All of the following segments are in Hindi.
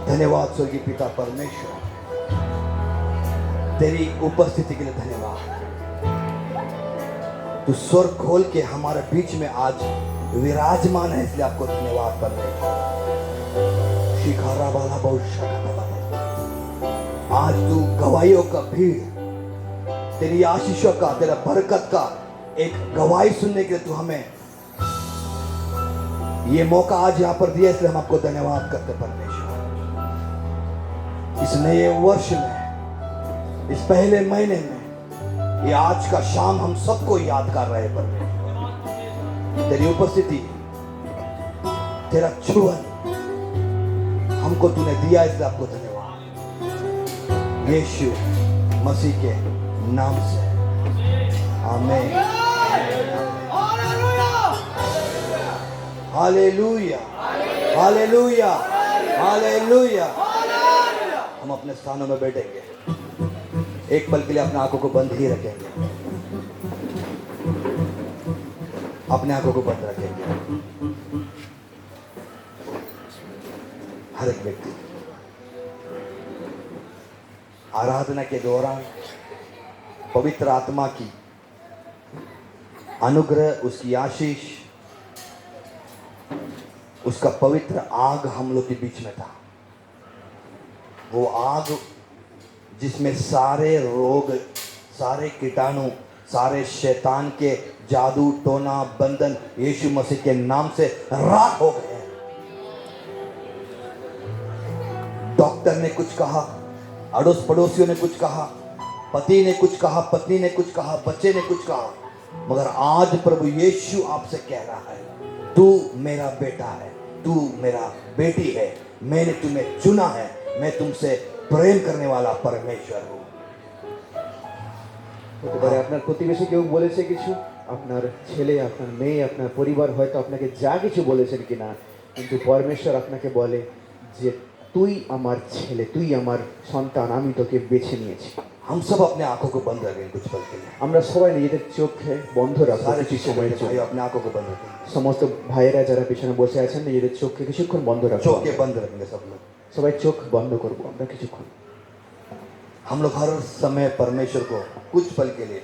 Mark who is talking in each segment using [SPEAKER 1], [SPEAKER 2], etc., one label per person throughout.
[SPEAKER 1] धन्यवाद स्वर्गीय पिता परमेश्वर, तेरी उपस्थिति के लिए धन्यवाद। तू स्वर्ग खोल के हमारे बीच में आज विराजमान है, इसलिए आपको धन्यवाद परमेश्वर। शिखारा वाला बहुत आज तू गवाहियों का भीड़, तेरी आशीषों का, तेरा बरकत का एक गवाही सुनने के लिए तू हमें ये मौका आज यहाँ पर दिया, इसलिए हम आपको धन्यवाद करते परमेश्वर। इस नए वर्ष में, इस पहले महीने में, ये आज का शाम हम सबको याद कर रहे हैं परमेश्वर। तेरी उपस्थिति, तेरा छुअन हमको तूने दिया, इसलिए आपको धन्यवाद यीशु मसीह के नाम से, आमीन। Hallelujah, hallelujah, hallelujah. हम अपने स्थानों में बैठेंगे, एक पल के लिए अपने आंखों को बंद ही रखेंगे, अपने आंखों को बंद रखेंगे। हर एक व्यक्ति आराधना के दौरान पवित्र आत्मा की अनुग्रह, उसकी आशीष, उसका पवित्र आग हम लोग के बीच में था। वो आग जिसमें सारे रोग, सारे कीटाणु, सारे शैतान के जादू टोना बंधन यीशु मसीह के नाम से राख हो गए। डॉक्टर ने कुछ कहा, अड़ोस पड़ोसियों ने कुछ कहा, पति ने कुछ कहा, पत्नी ने कुछ कहा, बच्चे ने कुछ कहा, मगर आज प्रभु यीशु आपसे कह रहा है, तू मेरा बेटा है, तू मेरा बेटी है, मैंने तुम्हें चुना है, मैं तुमसे प्रेम करने वाला परमेश्वर हूँ।
[SPEAKER 2] হতে পারে আপনার প্রতিবেশী কেউ বলেছে কিছু, আপনার ছেলে, আপনার মেয়ে, আপনার পরিবার হয়তো আপনাকে যা কিছু বলেছেন কিনা, কিন্তু পরমেশ্বর আপনাকে বলে যে তুই আমার ছেলে, তুই আমার সন্তান, আমি তোকে বেছে নিয়েছি।
[SPEAKER 1] हम सब अपने आंखों को बंद रखें कुछ पल के लिए।
[SPEAKER 2] আমরা সবাই নিজেদের চোখে বন্ধ রাখবো
[SPEAKER 1] सारे
[SPEAKER 2] কিছু
[SPEAKER 1] चीजों
[SPEAKER 2] সময়ের
[SPEAKER 1] में
[SPEAKER 2] জন্য।
[SPEAKER 1] भाई अपने आंखों को बंद रखें,
[SPEAKER 2] সমস্ত ভাইয়েরা যারা পিছনে বসে আছেন নিজেদের চোখকে কিছুক্ষণ বন্ধ রাখবো।
[SPEAKER 1] चौके बंद रखेंगे सब लोग।
[SPEAKER 2] সবাই চোখ বন্ধ করবো আমরা কিছুক্ষণ।
[SPEAKER 1] हम लोग हर समय परमेश्वर को कुछ पल के लिए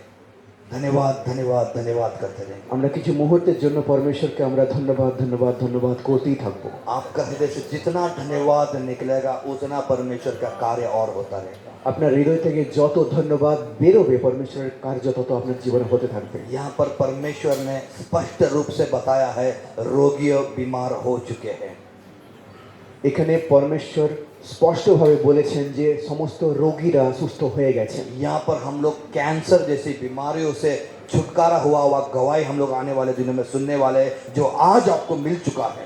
[SPEAKER 1] धन्यवाद धन्यवाद धन्यवाद करते रहेंगे।
[SPEAKER 2] আমরা কিছু মুহূর্তের জন্য পরমেশ্বরকে আমরা ধন্যবাদ ধন্যবাদ ধন্যবাদ করতেই থাকবো।
[SPEAKER 1] आपका हृदय से जितना धन्यवाद निकलेगा उतना परमेश्वर का कार्य और होता रहेगा।
[SPEAKER 2] আপনার হৃদয় থেকে যত ধন্যবাদ বেরোবে পরমেশ্বরের কার্য তত আপনার জীবনে হতে থাকবে।
[SPEAKER 1] यहाँ पर परमेश्वर ने स्पष्ट रूप से बताया है, रोगी बीमार हो चुके हैं।
[SPEAKER 2] এখানে পরমেশ্বর স্পষ্টভাবে বলেছেন যে সমস্ত রোগীরা সুস্থ হয়ে গেছেন।
[SPEAKER 1] यहाँ पर हम लोग कैंसर जैसी बीमारियों से छुटकारा हुआ गवाही हम लोग आने वाले दिनों में सुनने वाले हैं, जो आज आपको मिल चुका है।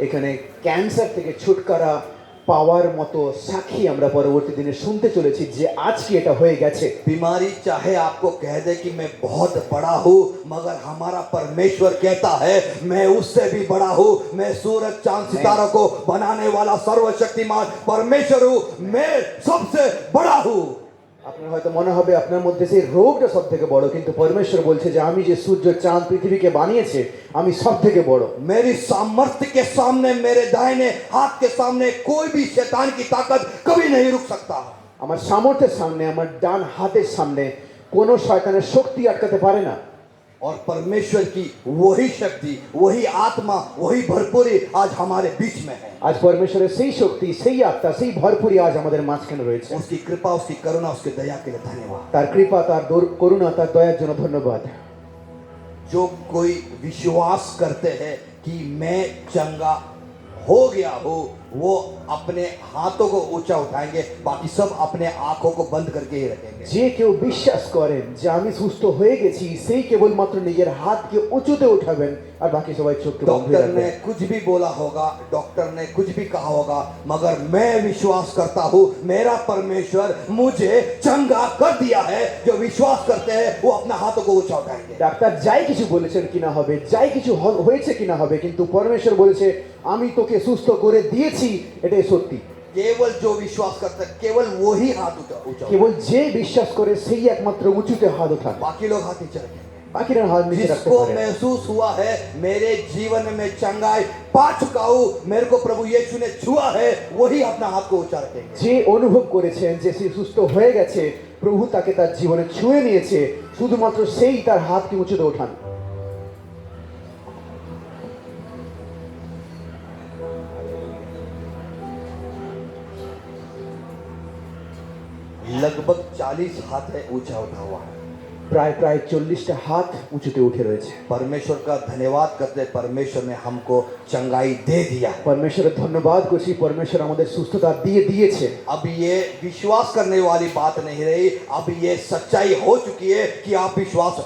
[SPEAKER 2] এখানে ক্যান্সার থেকে ছুটকারা পাওয়ার মতো সাক্ষী আমরা পরবর্তী দিনে শুনতে চলেছি যে আজকে এটা হয়ে গেছে।
[SPEAKER 1] बीमारी चाहे आपको कह दे कि मैं बहुत बड़ा हूँ, मगर हमारा परमेश्वर कहता है मैं उससे भी बड़ा हूँ, मैं सूरज चांद सितारों को बनाने वाला सर्वशक्तिमान परमेश्वर हूँ, मैं सबसे बड़ा हूँ।
[SPEAKER 2] আপনার হয়তো মনে হবে আপনার মধ্যে সেই রোগটা সব থেকে বড়, কিন্তু পরমেশ্বর বলছে যে আমি যে সূর্য চাঁদ পৃথিবীকে বানিয়েছে আমি সব থেকে বড়।
[SPEAKER 1] मेरी सामर्थ्य के सामने, मेरे दाहिने हाथ के सामने कोई भी शैतान की ताकत कभी नहीं रुक सकता।
[SPEAKER 2] আমার সামর্থ্যের সামনে, আমার ডান হাতের সামনে কোনো শয়তানের শক্তি আটকাতে পারে না।
[SPEAKER 1] और परमेश्वर की वही शक्ति, वही आत्मा, वही भरपूरी आज हमारे बीच में है।
[SPEAKER 2] আজ পরমেশ্বরের সেই শক্তি, সেই আত্মা, সেই ভরপুরি আজ আমাদের মাঝখানে রয়েছে।
[SPEAKER 1] उसकी कृपा, उसकी करुणा, उसकी दया के लिए धन्यवाद।
[SPEAKER 2] তার কৃপা, তার করুণা, তার দয়ার জন্য ধন্যবাদ।
[SPEAKER 1] जो कोई विश्वास करते हैं कि मैं चंगा हो गया हूँ, वो अपने हाथों को ऊंचा उठाएंगे, बाकी सब अपने आंखों को बंद करके ही रखेंगे।
[SPEAKER 2] যে কেউ বিশ্বাস করেন যে আমি সুস্থ হয়ে গেছি সেই কেবলমাত্র নিজের হাতকে উঁচুতে উঠাবেন আর বাকি সবাই চোখকে বন্ধ
[SPEAKER 1] डॉक्टर ने
[SPEAKER 2] রাখবেন।
[SPEAKER 1] कुछ भी बोला होगा, डॉक्टर ने कुछ भी कहा होगा, मगर मैं विश्वास करता हूँ मेरा परमेश्वर मुझे चंगा कर दिया है। जो विश्वास करते हैं वो अपना हाथों को ऊंचा उठाएंगे।
[SPEAKER 2] ডাক্তার যাই কিছু বলেছেন কিনা হবে, যাই কিছু হয়েছে কিনা হবে, কিন্তু পরমেশ্বর বলেছে আমি তোকে সুস্থ করে দিয়েছি, এটাই সত্যি।
[SPEAKER 1] केवल जो विश्वास करता है केवल वो ही हाथ ऊंचा
[SPEAKER 2] কেবল যে বিশ্বাস করে সেই একমাত্র উঁচুতে হাত ওঠান,
[SPEAKER 1] बाकी लोग हाथ नीचे रखेंगे।
[SPEAKER 2] বাকিরা হাত নিচে রাখতে
[SPEAKER 1] जिसको
[SPEAKER 2] পারে।
[SPEAKER 1] महसूस हुआ है मेरे जीवन में चंगाई पा चुका हूँ, मेरे को प्रभु यीशु ने छुआ है, वही अपना हाथ को ऊंचा रखेंगे।
[SPEAKER 2] যে অনুভব করেছেন যে সে সুস্থ হয়ে গেছে, প্রভু তাকে তার জীবনে ছুঁয়ে নিয়েছে, শুধুমাত্র সেই তার হাতকে উঁচুতে ওঠান।
[SPEAKER 1] लगभग 40 हाथ है ऊंचा उठा हुआ है।
[SPEAKER 2] প্রায় 40টা হাত উঁচুতে উঠে রয়েছে।
[SPEAKER 1] परमेश्वर का धन्यवाद करते हैं, परमेश्वर ने हमको चंगाई दे दिया।
[SPEAKER 2] পরমেশ্বরের ধন্যবাদ করছি, পরমেশ্বর আমাদের সুস্থতা দিয়ে দিয়েছে।
[SPEAKER 1] अब ये विश्वास करने वाली बात नहीं रही, अब ये सच्चाई हो चुकी है कि आप विश्वास,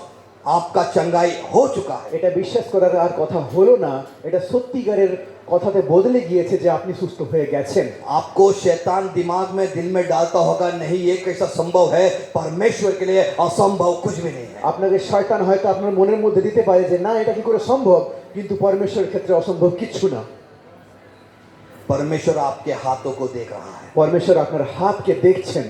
[SPEAKER 1] आपका चंगाई हो चुका है।
[SPEAKER 2] এটা বিশ্বাস করার আর কথা হলো না, এটা সত্যিকারের কথাতে বদলে গিয়েছে যে আপনি সুস্থ হয়ে গেছেন।
[SPEAKER 1] आपको शैतान दिमाग में दिल में डालता होगा नहीं ये कैसा संभव है, परमेश्वर के लिए असंभव कुछ भी नहीं है।
[SPEAKER 2] আপনাকে শয়তান হয়তো আপনার মনের মধ্যে দিতে পারে যে না এটা কি করে সম্ভব, কিন্তু পরমেশ্বরের ক্ষেত্রে অসম্ভব কিচ্ছু না।
[SPEAKER 1] परमेश्वर आपके हाथों को देख रहा है।
[SPEAKER 2] পরমেশ্বর আপনার হাতকে দেখছেন।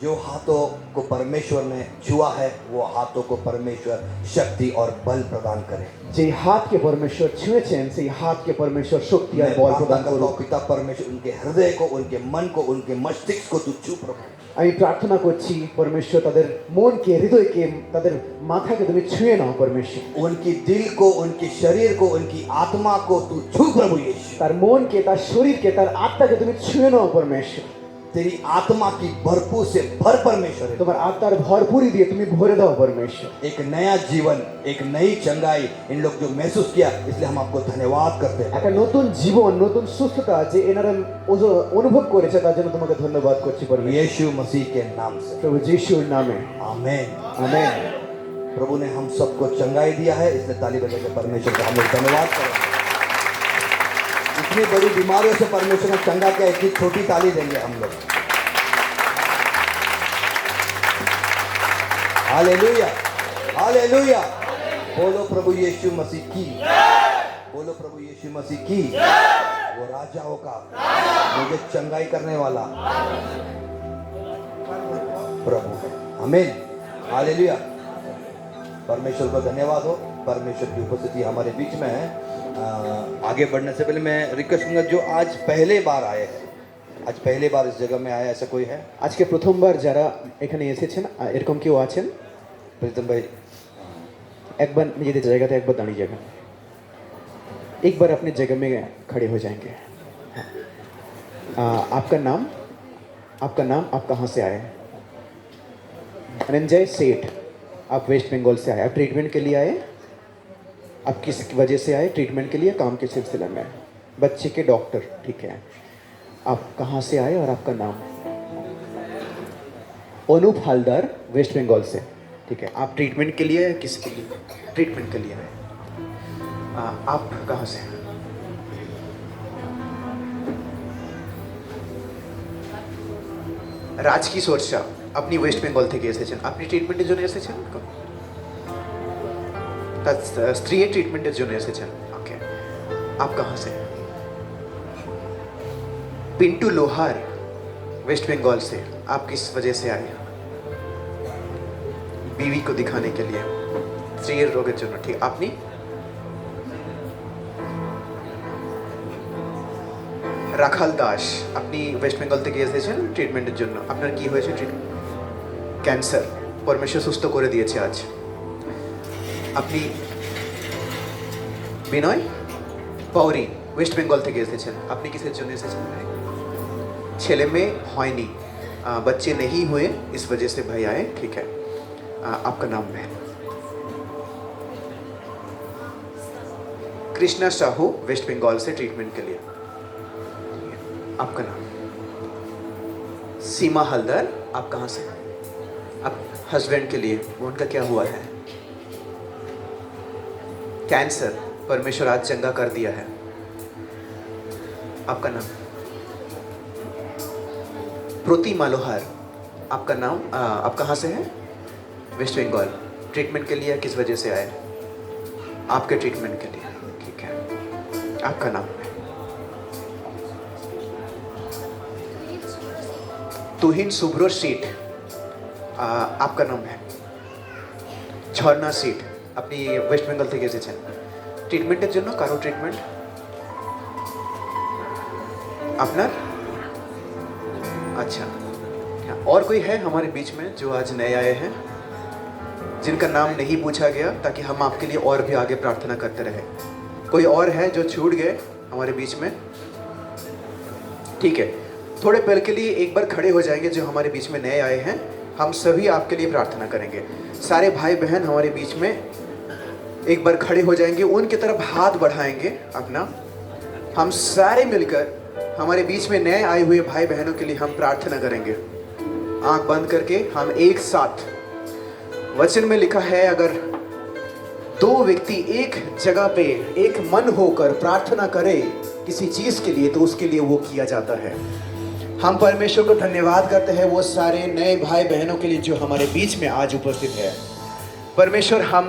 [SPEAKER 1] जो हाथों को परमेश्वर ने छुआ है वो हाथों को परमेश्वर शक्ति और बल प्रदान करे।
[SPEAKER 2] যে হাতকে পরমেশ্বর ছুঁয়েছেন সেই হাতকে পরমেশ্বর শক্তি আর
[SPEAKER 1] मैं
[SPEAKER 2] বল
[SPEAKER 1] प्रार्थना
[SPEAKER 2] প্রদান
[SPEAKER 1] करता
[SPEAKER 2] করুন।
[SPEAKER 1] हूं पिता परमेश्वर उनके हृदय को, उनके मन को, उनके मस्तिष्क को तू छू प्रभु।
[SPEAKER 2] আমি প্রার্থনা করছি পরমেশ্বর তাদের মনকে, হৃদয়কে, তাদের মাথাকে তুমি ছুঁয়ে নাও পরমেশ্বর।
[SPEAKER 1] उनकी दिल को, उनके शरीर को, उनकी आत्मा को तू छू प्रभु यीशु।
[SPEAKER 2] তার মনকে, তার শরীরকে, তার আত্মাকে তুমি ছুঁয়ে নাও পরমেশ্বর।
[SPEAKER 1] तेरी आत्मा की भरपूर से भर परमेश्वर।
[SPEAKER 2] তোমার আত্মার ভরপুরি দিয়ে তুমি ভরে দাও পরমেশ্বর।
[SPEAKER 1] एक नया जीवन, एक नई चंगाई इन लोग जो महसूस किया, इसलिए हम आपको धन्यवाद करते हैं।
[SPEAKER 2] একটা নতুন জীবন, নতুন সুস্থতা যে এনারা অনুভব করেছে তার জন্য তোমাকে ধন্যবাদ করছি পরমেশ্বর।
[SPEAKER 1] यीशु मसीह के नाम से
[SPEAKER 2] প্রভু যিশুর নামে
[SPEAKER 1] आमीन।
[SPEAKER 2] আমেন।
[SPEAKER 1] प्रभु ने हम सबको चंगाई दिया है, इसलिए ताली बजा के परमेश्वर का हम लोग धन्यवाद करें। इतनी बड़ी बीमारियों से परमेश्वर ने चंगा किया, इतनी छोटी ताली देंगे हम लोग। Hallelujah, hallelujah. बोलो प्रभु यीशु मसीह की, बोलो प्रभु यीशु मसीह की। वो राजाओं का, मुझे चंगाई करने वाला प्रभु है। आमीन, हालेलुया। परमेश्वर को धन्यवाद हो, परमेश्वर की उपस्थिति हमारे बीच में है। आगे बढ़ने से पहले मैं रिक्वेस्ट करूंगा जो आज पहले बार आए हैं, आज पहले बार इस जगह में आया, ऐसा कोई है?
[SPEAKER 2] আজকে প্রথমবার যারা এখানে এসেছেন এরকম কেউ আছেন?
[SPEAKER 1] प्रीतम भाई,
[SPEAKER 2] একবার নিজেদের জায়গাতে একবার দাঁড়িয়ে যাবেন, एक बार अपने जगह में खड़े हो जाएंगे। आपका नाम, आपका नाम, आप कहाँ से आए? धनंजय सेठ, आप वेस्ट बंगाल से आए। आप ट्रीटमेंट के लिए आए? आप किस वजह से आए ट्रीटमेंट के लिए? काम के सिलसिले में? बच्चे के डॉक्टर, ठीक है। आप कहाँ से आए और आपका नाम? अनूप हालदार, वेस्ट बंगाल से, ठीक है। आप ट्रीटमेंट के लिए, किसके लिए ट्रीटमेंट के लिए आए? आप कहाँ से? রাজকিশোর শাহ, আপনি ওয়েস্ট বেঙ্গল থেকে এসেছেন। আপনি ট্রিটমেন্টের জন্য এসেছেন? তার স্ত্রী ট্রিটমেন্টের জন্য এসেছেন, ওকে। आप कहाँ से? पिंटू लोहार, वेस्ट बंगाल से। आप किस वजह से आए? बीवी को दिखाने के लिए, স্ত্রীর রোগের জন্য, ঠিক। আপনি? রাখাল দাস, আপনি ওয়েস্ট বেঙ্গল থেকে এসেছেন ট্রিটমেন্টের জন্য। আপনার কি হয়েছে? ক্যান্সার, পরমেশ্বর সুস্থ করে দিয়েছে আজ। আপনি? বিনয় পৌরি, ওয়েস্ট বেঙ্গল থেকে এসেছেন। আপনি কিসের জন্য এসেছেন? ছেলে মেয়ে হয়নি, बच्चे नहीं हुए, इस वजह से भाई आए, ठीक है। आपका नाम है? कृष्णा साहू, वेस्ट बंगाल से ट्रीटमेंट के लिए। आपका नाम? सीमा हलदर। आप कहाँ से? आप हस्बैंड के लिए, वो उनका क्या हुआ है? कैंसर। परमेश्वर आज चंगा कर दिया है। आपका नाम? प्रोतिमा लोहार। आपका नाम? आप कहाँ से हैं? वेस्ट बंगाल। ट्रीटमेंट के लिए किस वजह से आए? आपके ट्रीटमेंट के लिए, ठीक है। आपका नाम? तुहिन सुब्रो सीट। आपका नाम है? ঝর্ণা সিট। আপনি ওয়েস্ট বেঙ্গল থেকে এসেছেন ট্রিটমেন্টের জন্য? কারো ট্রিটমেন্ট আপনার? अच्छा, और कोई है हमारे बीच में जो आज नए आए हैं, जिनका नाम नहीं पूछा गया, ताकि हम आपके लिए और भी आगे प्रार्थना करते रहे? कोई और है जो छूट गए हमारे बीच में? ठीक है, थोड़े पल के लिए एक बार खड़े हो जाएंगे जो हमारे बीच में नए आए हैं। हम सभी आपके लिए प्रार्थना करेंगे। सारे भाई बहन हमारे बीच में एक बार खड़े हो जाएंगे, उनकी तरफ हाथ बढ़ाएंगे अपना। हम सारे मिलकर हमारे बीच में नए आए हुए भाई बहनों के लिए हम प्रार्थना करेंगे। आंख बंद करके हम एक साथ, वचन में लिखा है अगर दो व्यक्ति एक जगह पे एक मन होकर प्रार्थना करे किसी चीज के लिए, तो उसके लिए वो किया जाता है। हम परमेश्वर को धन्यवाद करते हैं वो सारे नए भाई बहनों के लिए जो हमारे बीच में आज उपस्थित है। परमेश्वर, हम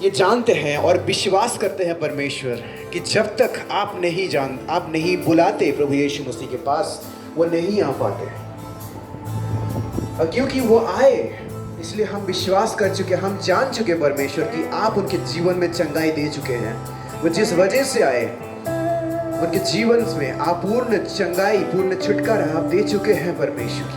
[SPEAKER 2] ये जानते हैं और विश्वास करते हैं परमेश्वर कि जब तक आप नहीं बुलाते प्रभु यीशु मसीह के पास, वो नहीं आ पाते। और क्योंकि वो आए, इसलिए हम विश्वास कर चुके, हम जान चुके परमेश्वर कि आप उनके जीवन में चंगाई दे चुके हैं। वो जिस वजह से आए, उनके जीवन में आप पूर्ण चंगाई, पूर्ण छुटकारा आप दे चुके हैं परमेश्वर।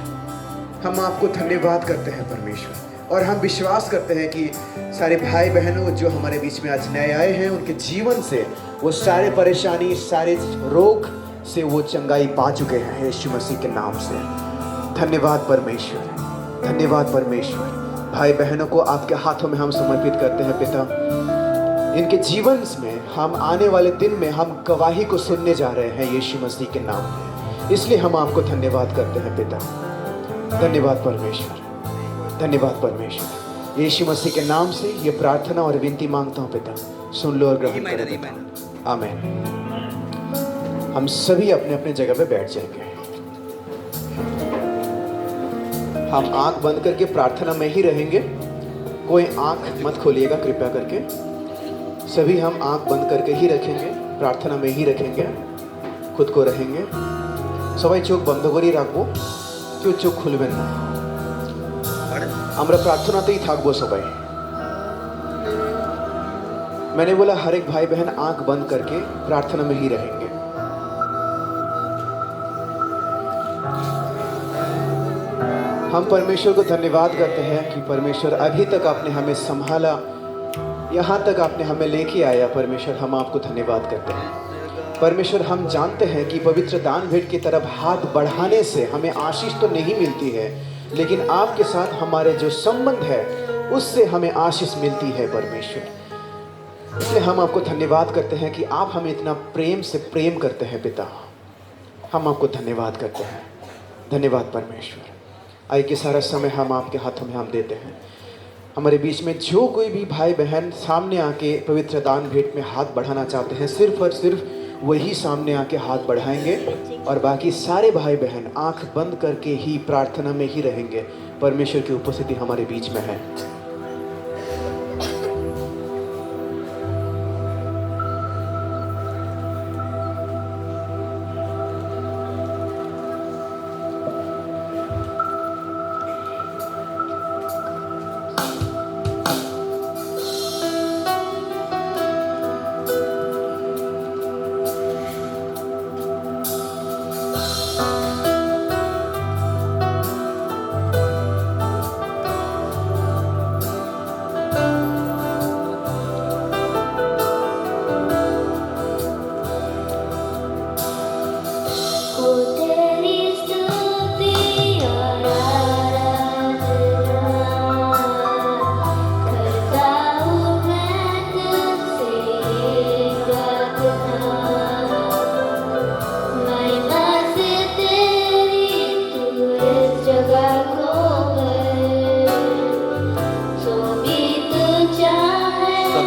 [SPEAKER 2] हम आपको धन्यवाद करते हैं परमेश्वर, और हम विश्वास करते हैं कि सारे भाई बहनों जो हमारे बीच में आज नए आए हैं, उनके जीवन से वो सारे परेशानी, सारे रोग से वो चंगाई पा चुके हैं यीशु मसीह के नाम से। धन्यवाद परमेश्वर, धन्यवाद परमेश्वर। भाई बहनों को आपके हाथों में हम समर्पित करते हैं पिता। इनके जीवन में हम आने वाले दिन में हम गवाही को सुनने जा रहे हैं यीशु मसीह के नाम में, इसलिए हम आपको धन्यवाद करते हैं पिता। धन्यवाद परमेश्वर, धन्यवाद परमेश्वर। यीशु मसीह के नाम से ये प्रार्थना और विनती मांगता हूँ पिता, सुन लो और ग्रहण करो पिता। आमीन। हम सभी अपने अपने जगह पे बैठ जाएंगे। हम आंख बंद करके प्रार्थना में ही रहेंगे, कोई आंख मत खोलिएगा कृपया करके। सभी हम आंख बंद करके ही रखेंगे, प्रार्थना में ही रखेंगे, खुद को रहेंगे। सबाई चोख बंद करेই রাখবো, কেউ চোখ খুলবেন না। আমরা প্রার্থনাতেই থাকবো সবাই। मैंने बोला हर एक भाई बहन आंख बंद करके प्रार्थना में ही रहेंगे। हम परमेश्वर को धन्यवाद करते हैं कि परमेश्वर अभी तक आपने हमें संभाला, यहाँ तक आपने हमें लेके आया। परमेश्वर, हम आपको धन्यवाद करते हैं। परमेश्वर, हम जानते हैं कि पवित्र दान भेंट की तरफ हाथ बढ़ाने से हमें आशीष तो नहीं मिलती है, लेकिन आपके साथ हमारे जो संबंध है उससे हमें आशीष मिलती है परमेश्वर। इसलिए हम आपको धन्यवाद करते हैं कि आप हमें इतना प्रेम से प्रेम करते हैं पिता। हम आपको धन्यवाद करते हैं। धन्यवाद परमेश्वर। आइए कि सारा समय हम आपके हाथों में हम देते हैं। हमारे बीच में जो कोई भी भाई बहन सामने आके पवित्र दान भेंट में हाथ बढ़ाना चाहते हैं, सिर्फ और सिर्फ वही सामने आके हाथ बढ़ाएंगे, और बाकी सारे भाई बहन आंख बंद करके ही प्रार्थना में ही रहेंगे। परमेश्वर की उपस्थिति हमारे बीच में है।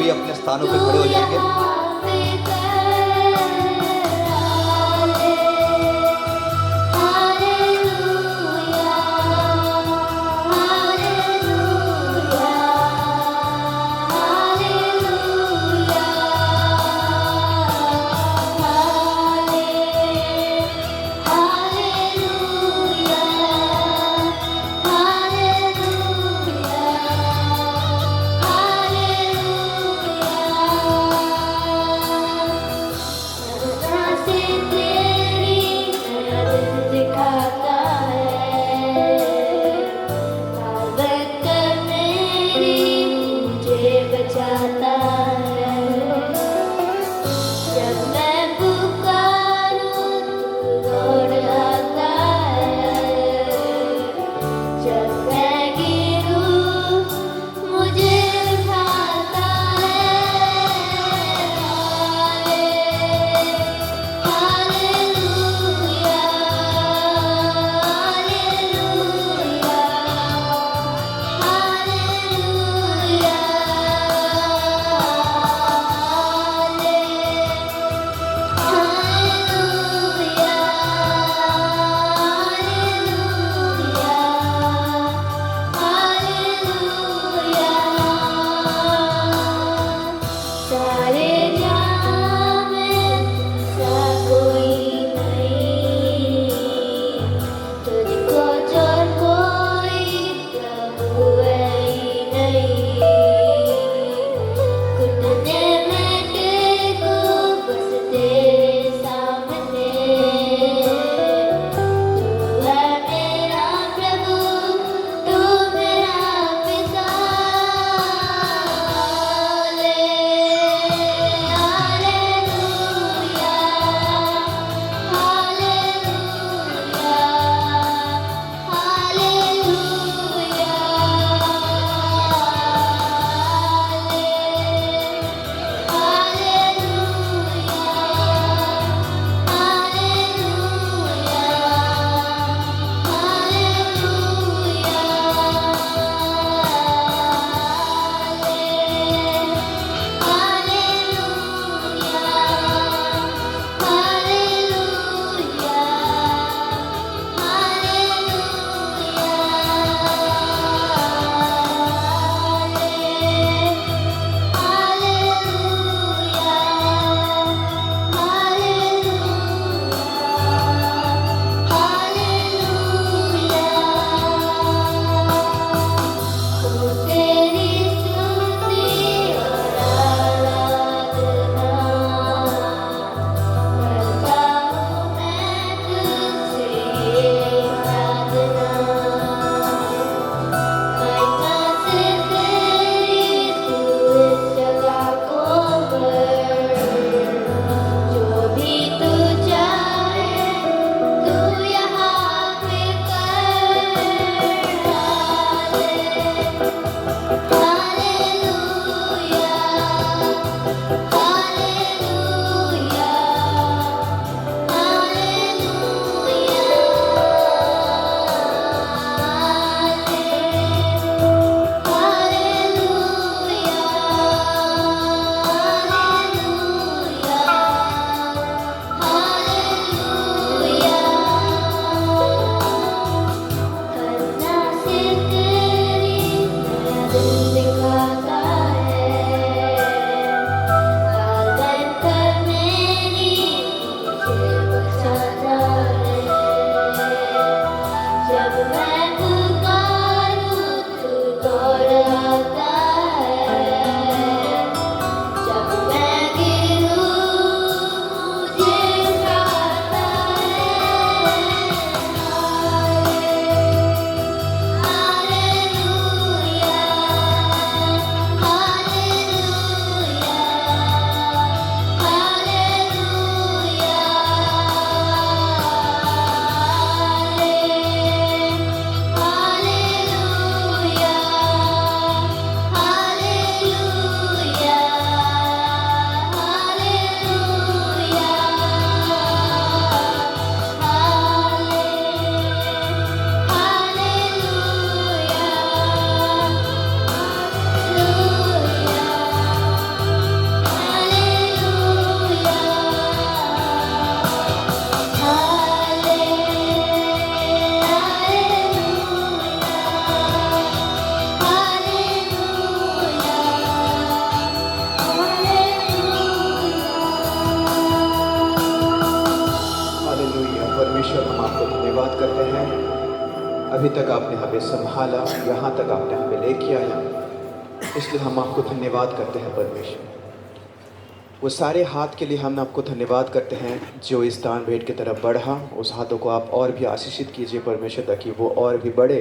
[SPEAKER 1] सभी अपने स्थानों पे खड़े हो जाएंगे।
[SPEAKER 2] अभी तक आपने हमें संभाला, यहाँ तक आपने हमें लेके आया, इसलिए हम आपको धन्यवाद करते हैं परमेश्वर। वो सारे हाथ के लिए हम आपको धन्यवाद करते हैं जो इस दान भेंट की तरफ बढ़ा। उस हाथों को आप और भी आशीषित कीजिए परमेश्वर, ताकि वो और भी बढ़े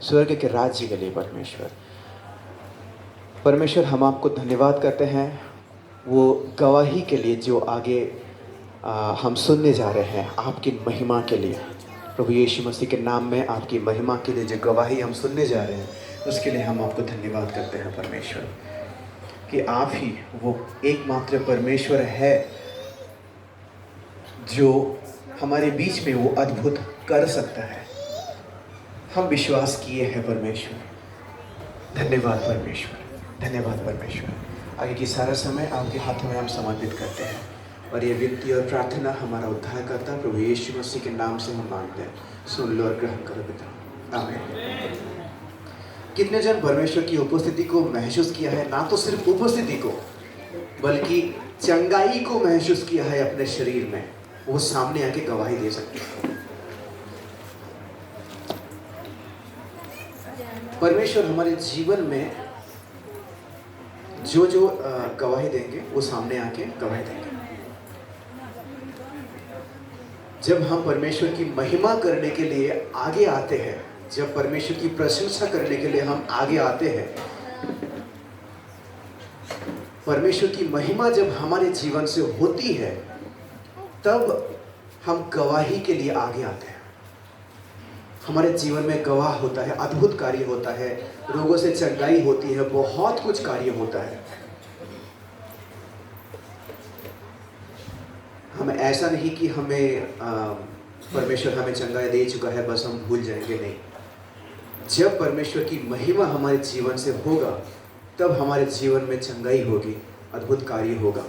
[SPEAKER 2] स्वर्ग के राज्य के लिए परमेश्वर। परमेश्वर हम आपको धन्यवाद करते हैं वो गवाही के लिए जो आगे हम सुनने जा रहे हैं आपकी महिमा के लिए। प्रभु यीशु मसीह के नाम में आपकी महिमा के लिए जो गवाही हम सुनने जा रहे हैं उसके लिए हम आपको धन्यवाद करते हैं परमेश्वर, कि आप ही वो एकमात्र परमेश्वर है जो हमारे बीच में वो अद्भुत कर सकता है। हम विश्वास किए हैं परमेश्वर। धन्यवाद परमेश्वर, धन्यवाद परमेश्वर। आगे की सारा समय आपके हाथों में हम समर्पित करते हैं और ये विनती और प्रार्थना हमारा उद्धारकर्ता प्रभु यीशु मसीह के नाम से हम मांगते हैं। सुन लो और ग्रहण करो पिता, आमीन। कितने जन परमेश्वर की उपस्थिति को महसूस किया है? ना तो सिर्फ उपस्थिति को बल्कि चंगाई को महसूस किया है अपने शरीर में, वो सामने आके गवाही दे सकते हैं। परमेश्वर हमारे जीवन में जो जो गवाही देंगे वो सामने आके गवाही देंगे। जब हम परमेश्वर की महिमा करने के लिए आगे आते हैं, जब परमेश्वर की प्रशंसा करने के लिए हम आगे आते हैं, परमेश्वर की महिमा जब हमारे जीवन से होती है, तब हम गवाही के लिए आगे आते हैं। हमारे जीवन में गवाह होता है, अद्भुत कार्य होता है, रोगों से चंगाई होती है, बहुत कुछ कार्य होता है। हम ऐसा नहीं कि हमें परमेश्वर हमें चंगाई दे चुका है बस हम भूल जाएंगे, नहीं। जब परमेश्वर की महिमा हमारे जीवन से होगा तब हमारे जीवन में चंगाई होगी, अद्भुत कार्य होगा।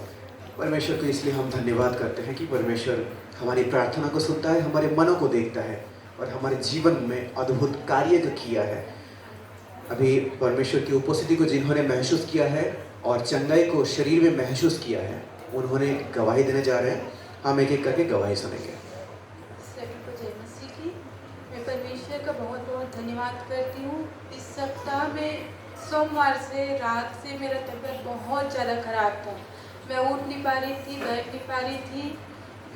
[SPEAKER 2] परमेश्वर को इसलिए हम धन्यवाद करते हैं कि परमेश्वर हमारी प्रार्थना को सुनता है, हमारे मनों को देखता है और हमारे जीवन में अद्भुत कार्य को किया है। अभी परमेश्वर की उपस्थिति को जिन्होंने महसूस किया है और चंगाई को शरीर में महसूस किया है, उन्होंने गवाही देने जा रहे हैं। हम एक एक करके गवाही सुनेंगे।
[SPEAKER 3] सभी को जय मसीह की। मैं परमेश्वर का बहुत बहुत धन्यवाद करती हूँ। इस सप्ताह में सोमवार से रात से मेरा तबीयत बहुत ज़्यादा ख़राब था। मैं उठ नहीं पा रही थी, बैठ नहीं पा रही थी,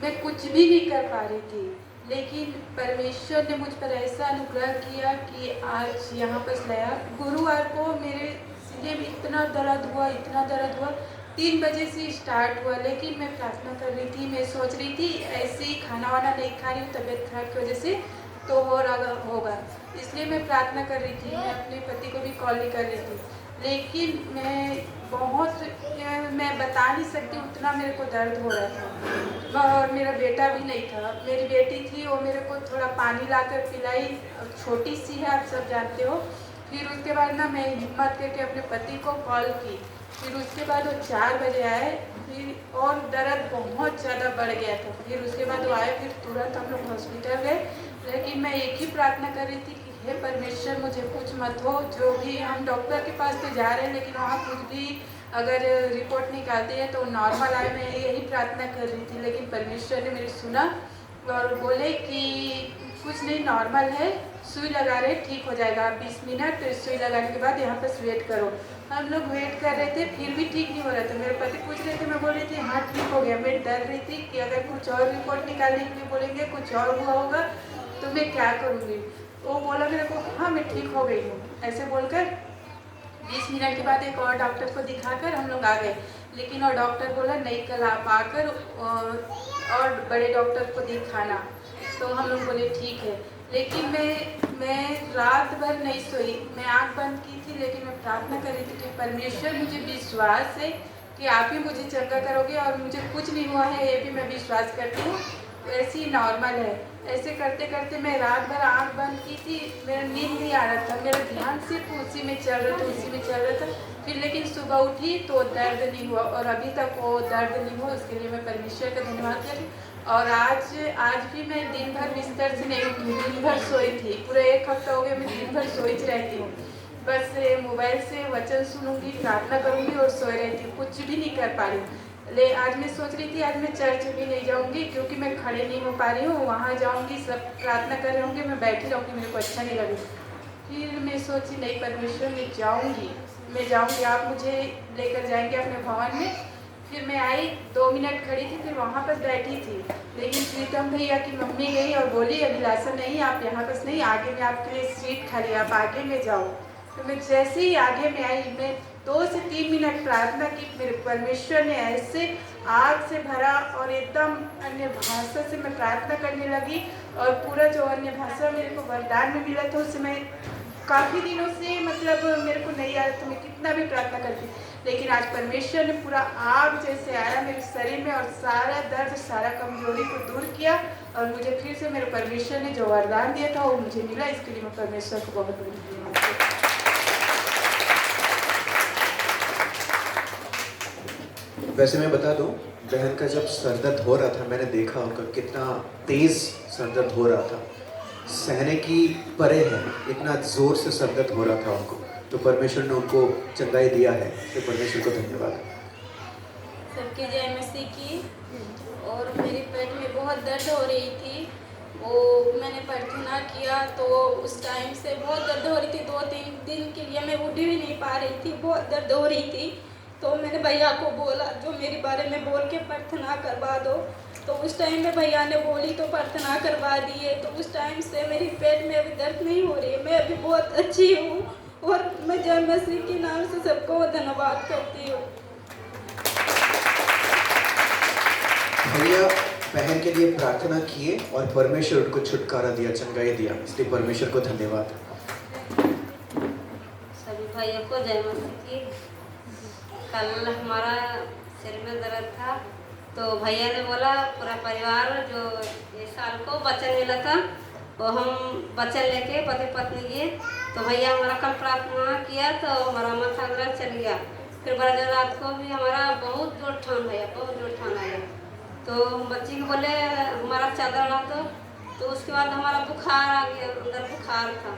[SPEAKER 3] मैं कुछ भी नहीं कर पा रही थी। लेकिन परमेश्वर ने मुझ पर ऐसा अनुग्रह किया कि आज यहाँ पर लाया। गुरुवार को मेरे सीने में इतना दर्द हुआ, इतना दर्द हुआ, 3 बजे से स्टार्ट हुआ। लेकिन मैं प्रार्थना कर रही थी, मैं सोच रही थी ऐसे ही खाना वाना नहीं खा रही हूँ तबीयत खराब की वजह से, तो हो रहा होगा, इसलिए मैं प्रार्थना कर रही थी। मैं अपने पति को भी कॉल नहीं कर रही थी, लेकिन मैं बता नहीं सकती उतना मेरे को दर्द हो रहा था। और मेरा बेटा भी नहीं था, मेरी बेटी थी, वो मेरे को थोड़ा पानी लाकर पिलाई, छोटी सी है आप सब जानते हो। फिर उसके बाद ना मैं हिम्मत करके अपने पति को कॉल की। फिर उसके बाद वो 4 बजे आए, फिर और दर्द बहुत ज़्यादा बढ़ गया था। फिर उसके बाद वो आए, फिर तुरंत हम लोग हॉस्पिटल गए। लेकिन मैं एक ही प्रार्थना कर रही थी कि हे परमेश्वर मुझे कुछ मत हो। जो भी हम डॉक्टर के पास तो जा रहे हैं, लेकिन वहाँ कुछ भी अगर रिपोर्ट निकालते हैं तो नॉर्मल आए। मैं यही प्रार्थना कर रही थी, लेकिन परमेश्वर ने मेरी सुना और बोले कि कुछ नहीं, नॉर्मल है, सुई लगा रहे, ठीक हो जाएगा। आप 20 मिनट सुई लगाने के बाद यहाँ पर वेट करो। हम लोग वेट कर रहे थे, फिर भी ठीक नहीं हो रहा था। मेरे पति पूछ रहे थे, मैं बोल रही थी हाँ ठीक हो गया। मैं डर रही थी कि अगर कुछ और रिपोर्ट निकालने के लिए बोलेंगे, कुछ और हुआ होगा तो मैं क्या करूँगी। वो बोला मेरे को हाँ मैं ठीक हो गई हूँ। ऐसे बोलकर 20 मिनट के बाद एक और डॉक्टर को दिखाकर हम लोग आ गए। लेकिन और डॉक्टर बोला नहीं, कल आप आकर और बड़े डॉक्टर को दिखाना। तो हम लोग बोले ठीक है। लेकिन मैं रात भर नहीं सोई, मैं आँख बंद की थी, लेकिन मैं प्रार्थना कर रही थी कि परमेश्वर मुझे विश्वास है कि आप ही मुझे चंगा करोगे और मुझे कुछ नहीं हुआ है, ये भी मैं विश्वास करती हूँ। ऐसे ही नॉर्मल है। ऐसे करते करते मैं रात भर आँख बंद की थी, मेरा नींद नहीं आ रहा था, मेरा ध्यान सिर्फ उसी में चल रहा था। फिर लेकिन सुबह उठी तो दर्द नहीं हुआ और अभी तक वो दर्द नहीं हुआ। उसके लिए मैं परमेश्वर का धन्यवाद करूँ। और आज भी मैं दिन भर बिस्तर से नहीं उठी, दिन भर सोई थी। पूरा 1 हफ्ता हो गया मैं दिन भर सोई रहती हूँ। बस मोबाइल से वचन सुनूंगी, प्रार्थना करूँगी और सोई रहती हूँ, कुछ भी नहीं कर पा रही हूँ। आज मैं सोच रही थी आज मैं चर्च भी नहीं जाऊंगी क्योंकि मैं खड़े नहीं हो पा रही हूँ। वहाँ जाऊंगी, सब प्रार्थना कर रहे होंगे, मैं बैठी रहूँगी, मेरे को अच्छा नहीं लगेगा। फिर मैं सोची नहीं परमेश्वर मैं जाऊंगी, आप मुझे लेकर जाएंगे अपने भवन में। फिर मैं आई, 2 मिनट खड़ी थी, फिर वहाँ पर बैठी थी। लेकिन प्रीतम भैया की मम्मी गई और बोली अभिलाषा नहीं, आप यहाँ पर नहीं, आगे में आपके लिए सीट खाली, आप आगे में जाओ। तो मैं जैसे ही आगे में आई, मैं 2 से 3 मिनट प्रार्थना की, मेरे परमेश्वर ने ऐसे आग से भरा और एकदम अन्य भाषा से मैं प्रार्थना करने लगी। और पूरा जो अन्य भाषा मेरे को वरदान में मिला था, उससे मैं काफ़ी दिनों से मतलब मेरे को नहीं आया, तो मैं कितना भी प्रार्थना करती, लेकिन आज परमेश्वर ने पूरा आग जैसे आया मेरे शरीर में और सारा दर्द, सारा कमजोरी को दूर किया। और मुझे फिर से मेरे परमेश्वर ने जो वरदान दिया था वो मुझे मिला। इसके लिए मैं परमेश्वर को बहुत बहुत धन्यवाद देती हूँ।
[SPEAKER 2] वैसे मैं बता दूं, बहन का जब सर दर्द हो रहा था, मैंने देखा उनका कितना तेज़ सर दर्द हो रहा था, सहने की परे है, इतना ज़ोर से सर दर्द हो रहा था उनको। तो परमेश्वर ने उनको चंगाई दिया है, तो परमेश्वर को धन्यवाद।
[SPEAKER 4] सबकी जय मसीह की। और मेरे पेट में बहुत दर्द हो रही थी, वो मैंने प्रार्थना किया तो उस टाइम से बहुत दर्द हो रही थी। 2-3 दिन के लिए मैं उठ भी नहीं पा रही थी, बहुत दर्द हो रही थी। तो मैंने भैया को बोला जो मेरे बारे में बोल के प्रार्थना करवा दो। तो उस टाइम में भैया ने बोली तो प्रार्थना करवा दिए। तो उस टाइम से मेरी पेट में अभी दर्द नहीं हो रही है, मैं अभी बहुत अच्छी हूँ। और मैं जय मसीह के नाम से सबको धन्यवाद करती हूँ।
[SPEAKER 2] भैया बहन के लिए प्रार्थना किए और परमेश्वर उनको छुटकारा दिया, चंगाई दिया, इसलिए परमेश्वर को धन्यवाद।
[SPEAKER 4] सभी भाइयों को जय मसीह की। कल हमारा सिर में दर्द था, तो भैया ने बोला पूरा परिवार जो इस साल को वचन मिला था, वो हम वचन लेके पति पत्नी गए। तो भैया हमारा कल प्रार्थना किया तो हमारा माथा दर्द चल गया। फिर बड़ा रात को भी हमारा बहुत जोर ठान आया, बहुत जोर ठान आया। तो बच्ची को बोले हमारा चादर उड़ा तो उसके बाद हमारा बुखार आ गया, अंदर बुखार था।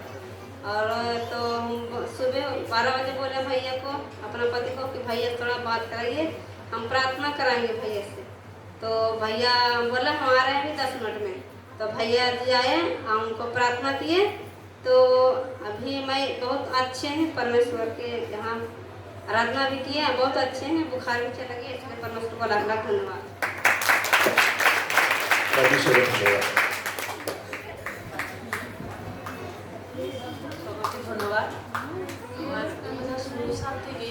[SPEAKER 4] और तो हम सुबह 12 बजे बोले भैया को, अपना पति को, कि भैया थोड़ा बात कराइए, हम प्रार्थना कराएंगे भैया से। तो भैया बोला हम आ रहे हैं अभी 10 मिनट में। तो भैया जी आए, हम उनको प्रार्थना किए। तो अभी मैं बहुत अच्छे हैं, परमेश्वर के यहाँ आराधना भी किए, बहुत अच्छे हैं, बुखार भी चला गया। इसलिए परमेश्वर को लाख लाख धन्यवाद।
[SPEAKER 2] परमेश्वर को धन्यवाद।
[SPEAKER 5] ধন্যবাদ। আমার 2016 সাল থেকে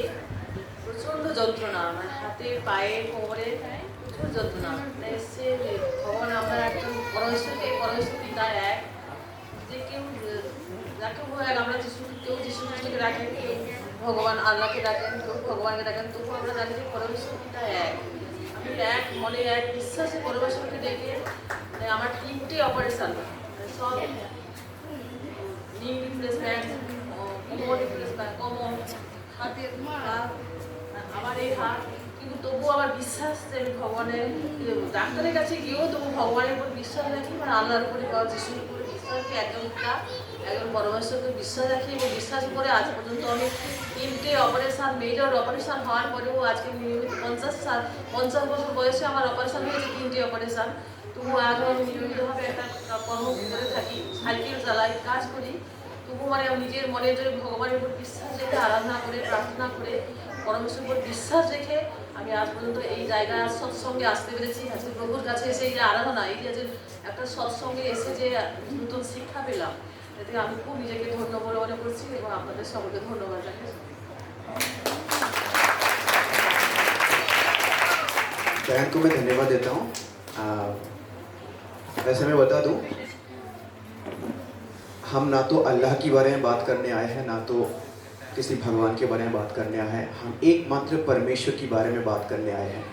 [SPEAKER 5] প্রচণ্ড যন্ত্রণা, আমার হাতে পায়ে কোমরে প্রচুর যন্ত্রণা এসছে। ভগবান আমরা একজন পরমেশ্বর পিতা এক, যে কেউ যাকে এক, আমরা কেউ যিশু খ্রিস্টকে ডাকেন, কেউ ভগবান আল্লাহকে ডাকেন, কেউ ভগবানকে ডাকেন, তবু আমরা জানি যে পরমেশ্বর পিতা এক। আমি এক মনে এক বিশ্বাসে পরমেশ্বরকে ডেকে আমার 3টে অপারেশন, সব নি রিপ্লেসমেন্ট, কোমর রিপ্লেসমেন্ট, কোমর, হাতের হাত, আমার এই হাত, কিন্তু তবু আমার বিশ্বাস যে আমি ভগবানের ডাক্তারের কাছে গিয়েও তবু ভগবানের উপর বিশ্বাস রাখি, মানে আল্লাহর উপরে বা যিশুর উপরে বিশ্বাস রাখি, একজন পিতা একজন পরমেশ্বরকে বিশ্বাস রাখি। এবং বিশ্বাস করে আজ পর্যন্ত আমি 3টে অপারেশন, মেজর অপারেশন হওয়ার পরেও আজকে নিয়মিত 50 বছর বয়সে আমার অপারেশন হয়েছে, 3টে অপারেশন। তবু আজও আমি নিয়মিতভাবে একটা কর্ম করে থাকি, সাইকেল চালাই, কাজ করি। তবু মানে আমি নিজের মনের জন্য ভগবানের উপর বিশ্বাস রেখে, আরাধনা করে, প্রার্থনা করে, পরমেশ্বরের উপর বিশ্বাস রেখে আমি আজ পর্যন্ত এই জায়গায় সৎসঙ্গে আসতে পেরেছি। আজকে প্রভুর কাছে এসে এই যে আরাধনা, এই যে একটা সৎসঙ্গে এসে যে নতুন শিক্ষা পেলাম, এতে আমি খুব নিজেকে ধন্য বলে মনে করছি এবং আপনাদের সকলকে ধন্যবাদ জানাই।
[SPEAKER 2] बहन को मैं धन्यवाद देता हूँ। वैसे मैं बता दूँ, हम ना तो अल्लाह के बारे में बात करने आए हैं, ना तो किसी भगवान के बारे में बात करने आए हैं। हम एकमात्र परमेश्वर के बारे में बात करने आए हैं।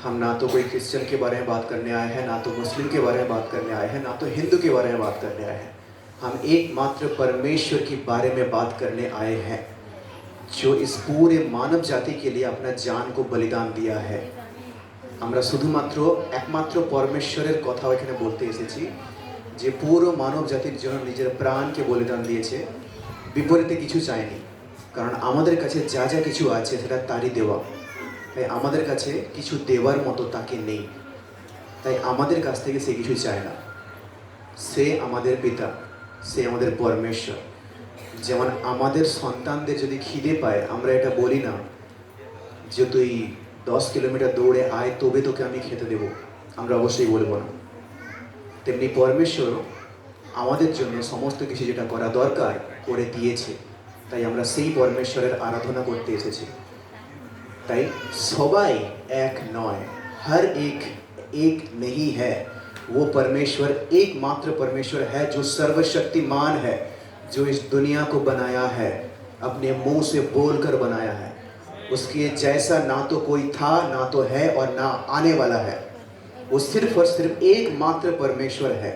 [SPEAKER 2] हम ना तो कोई क्रिश्चियन के बारे में बात करने आए हैं, ना तो मुस्लिम के बारे में बात करने आए हैं, ना तो हिंदू के बारे में बात करने आए हैं। हम एकमात्र परमेश्वर के बारे में बात करने आए हैं, जो इस पूरे मानव जाति के लिए अपना जान को बलिदान दिया है। আমরা শুধুমাত্র একমাত্র পরমেশ্বরের কথা এখানে বলতে এসেছি, যে পুরো মানব জাতির জন্য নিজের প্রাণকে বলিদান দিয়েছে, বিপরীতে কিছু চায়নি। কারণ আমাদের কাছে যা যা কিছু আছে সেটা তারই দেওয়া, তাই আমাদের কাছে কিছু দেওয়ার মতো তাকে নেই, তাই আমাদের কাছ থেকে সে কিছু চায় না। সে আমাদের পিতা, সে আমাদের পরমেশ্বর। যেমন আমাদের সন্তানদের যদি খিদে পায়, আমরা এটা বলি না যে তুই 10 কিলোমিটার দৌড়ে আয় তবে তোকে আমি খেতে দেব, আমরা অবশ্যই বলবো না। তেমনি পরমেশ্বর আমাদের জন্য সমস্ত কিছু যেটা করা দরকার করে দিয়েছে, তাই আমরা সেই পরমেশ্বরের আরাধনা করতে এসেছি। তাই সবাই এক নয়, हर एक नहीं है। वो परमेश्वर एकमात्र परमेश्वर है जो सर्वशक्तिमान है, जो इस दुनिया को बनाया है, अपने मुंह से बोलकर बनाया है। उसके जैसा ना तो कोई था, ना तो है और ना आने वाला है। वो सिर्फ और सिर्फ एकमात्र परमेश्वर है,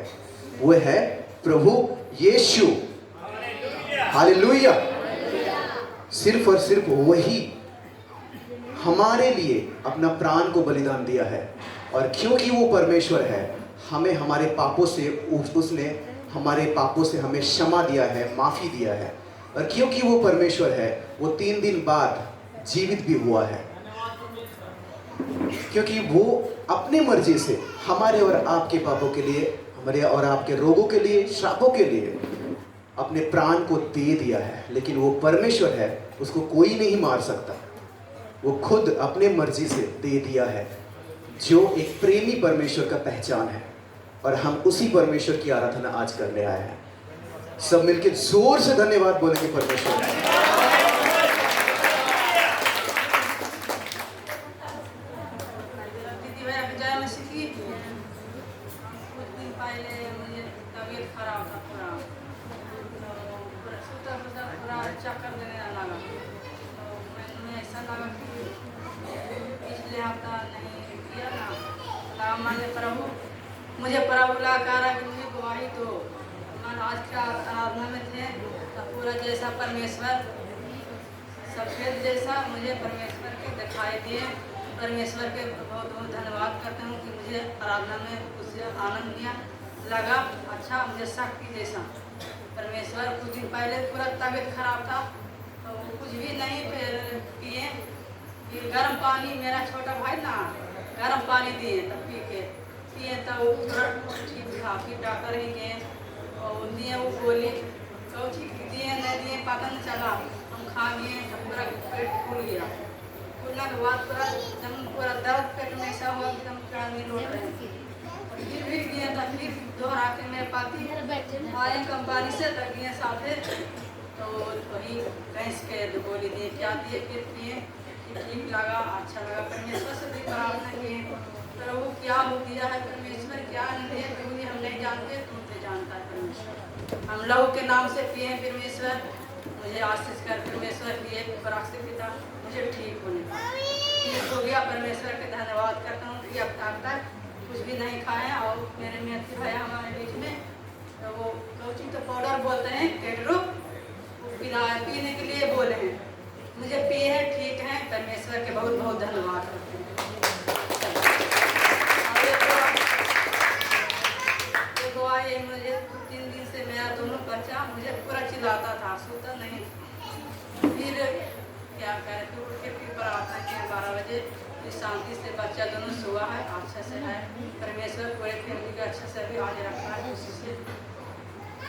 [SPEAKER 2] वो है प्रभु यीशु। हालेलुया। सिर्फ और सिर्फ वही हमारे लिए अपना प्राण को बलिदान दिया है। और क्योंकि वो परमेश्वर है, हमें हमारे पापों से उसने हमारे पापों से हमें क्षमा दिया है, माफ़ी दिया है। और क्योंकि वो परमेश्वर है, वो 3 दिन बाद जीवित भी हुआ है, क्योंकि वो अपने मर्जी से हमारे और आपके पापों के लिए, हमारे और आपके रोगों के लिए, श्रापों के लिए अपने प्राण को दे दिया है। लेकिन वो परमेश्वर है, उसको कोई नहीं मार सकता। वो खुद अपने मर्जी से दे दिया है, जो एक प्रेमी परमेश्वर का पहचान है। और हम उसी परमेश्वर की आराधना आज करने आए हैं। सब मिलकर जोर से धन्यवाद बोलेंगे परमेश्वर।
[SPEAKER 3] दीदी भाई अभी जय मसीह की। कुछ दिन पहले मुझे तबीयत खराब था पूरा, तो पूरा चक्कर देने लगा। तो मैंने ऐसा लगा कि पिछले हफ्ता नहीं किया ना, लगा माने प्रभु मुझे प्रभु ला कहा कि मुझे गवाही दो। मन आज का आराधना में थे तो पूरा जैसा परमेश्वर सफेद जैसा मुझे परमेश्वर के दिखाई दिए। परमेश्वर के बहुत बहुत धन्यवाद करता हूँ कि मुझे आराधना में उससे आनंद दिया, लगा अच्छा मुझे शक्ति जैसा परमेश्वर। कुछ दिन पहले पूरा तबीयत खराब था तो कुछ भी नहीं पिए, फिर गर्म पानी, मेरा छोटा भाई ना गर्म पानी दिए तब पिए तो ठीक था। फिर डॉक्टर ही गए और दिए वो गोली, तो ठीक दिए नहीं दिए पता नहीं चला। हम खा लिए तो पूरा पेट फूल गया। फूलने के बाद पूरा एकदम पूरा दर्द पेट में ऐसा हुआ एकदम क्या नहीं लौट रहे। फिर भी दिए तो फिर दोहरा के मेरे पाती आए कंपनी से तक दिए साथ, तो वही भैंस के गोली दिए क्या दिए, फिर पिए, ठीक लगा, अच्छा लगा। परमेश्वर से भी प्रार्थना किए प्रभु क्या हो दिया है परमेश्वर, क्या नहीं है प्रभु जी हम नहीं जानते, तुमसे जानता है परमेश्वर। हम लोग के नाम से पिए परमेश्वर, मुझे आशीष कर परमेश्वर पिए पराक्षी पिता मुझे ठीक होने का ठीक हो गया। परमेश्वर के धन्यवाद करता हूँ कि अब तक कुछ भी नहीं खाए। और मेरे मेथी भैया हमारे बीच में तो वो कोचिंग तो पाउडर बोलते हैं केटरो, पीने के लिए बोले हैं, मुझे पिए हैं ठीक है। परमेश्वर के बहुत बहुत धन्यवाद करते हैं। ये मुझे 3 दिन से मेरा दोनों बच्चा मुझे पूरा चिल्लाता था, सोता नहीं। फिर क्या करें, फिर उठ के फिर प्रार्थना किया 12 बजे, फिर शांति से बच्चा दोनों सोआ है, अच्छे से है। परमेश्वर पूरे फैमिली का अच्छे से भी आज रखा है, उसी से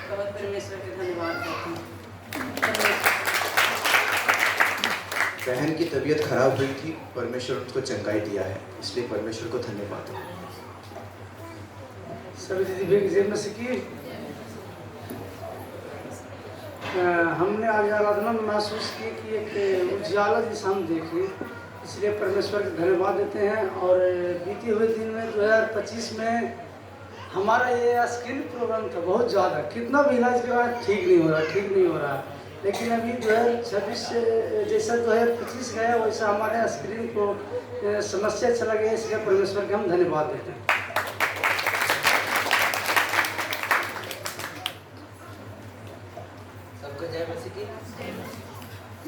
[SPEAKER 3] बहुत परमेश्वर के धन्यवाद करते हैं।
[SPEAKER 2] बहन की तबीयत खराब हुई थी, परमेश्वर उसको चंगाई दिया है, इसलिए परमेश्वर को धन्यवाद।
[SPEAKER 6] सभी दीदी भाई जय मसीह की। हमने आज आराधना में महसूस की कि एक उजाला जैसा हम देखे, इसलिए परमेश्वर का धन्यवाद देते हैं। और बीते हुए दिन में 2025 में हमारा ये स्किन प्रॉब्लम था बहुत ज़्यादा, कितना भी इलाज के बाद ठीक नहीं हो रहा। लेकिन अभी 2026 जैसा 2025 गया वैसा हमारे स्क्रीन को समस्या चला गया, इसलिए परमेश्वर के हम धन्यवाद देते हैं।
[SPEAKER 7] सबको जय मसीह की।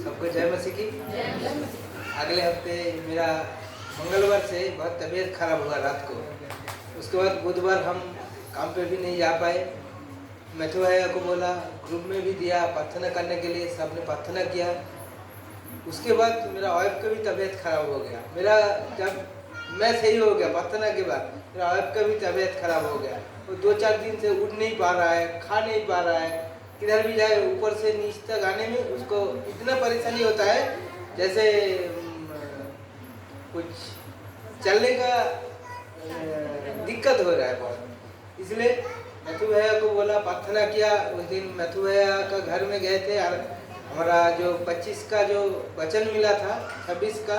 [SPEAKER 7] सबको जय मसीह की। अगले हफ्ते मेरा मंगलवार से बहुत तबीयत खराब हुआ रात को, उसके बाद बुधवार हम काम पे भी नहीं जा पाए। मैथु भैया को बोला, ग्रुप में भी दिया प्रार्थना करने के लिए, सबने प्रार्थना किया। उसके बाद मेरा वाइफ का भी तबीयत खराब हो गया। मेरा जब मैं सही हो गया प्रार्थना के बाद, मेरा वाइफ का भी तबीयत खराब हो गया। वो 2-4 दिन से उठ नहीं पा रहा है, खा नहीं पा रहा है, किधर भी जाए ऊपर से नीचे तक आने में उसको इतना परेशानी होता है जैसे कुछ चलने का दिक्कत हो रहा है बहुत। इसलिए मैथु भैया को बोला, प्रार्थना किया। उस दिन मैथु भैया का घर में गए थे और हमारा जो 25 का जो वचन मिला था 26 का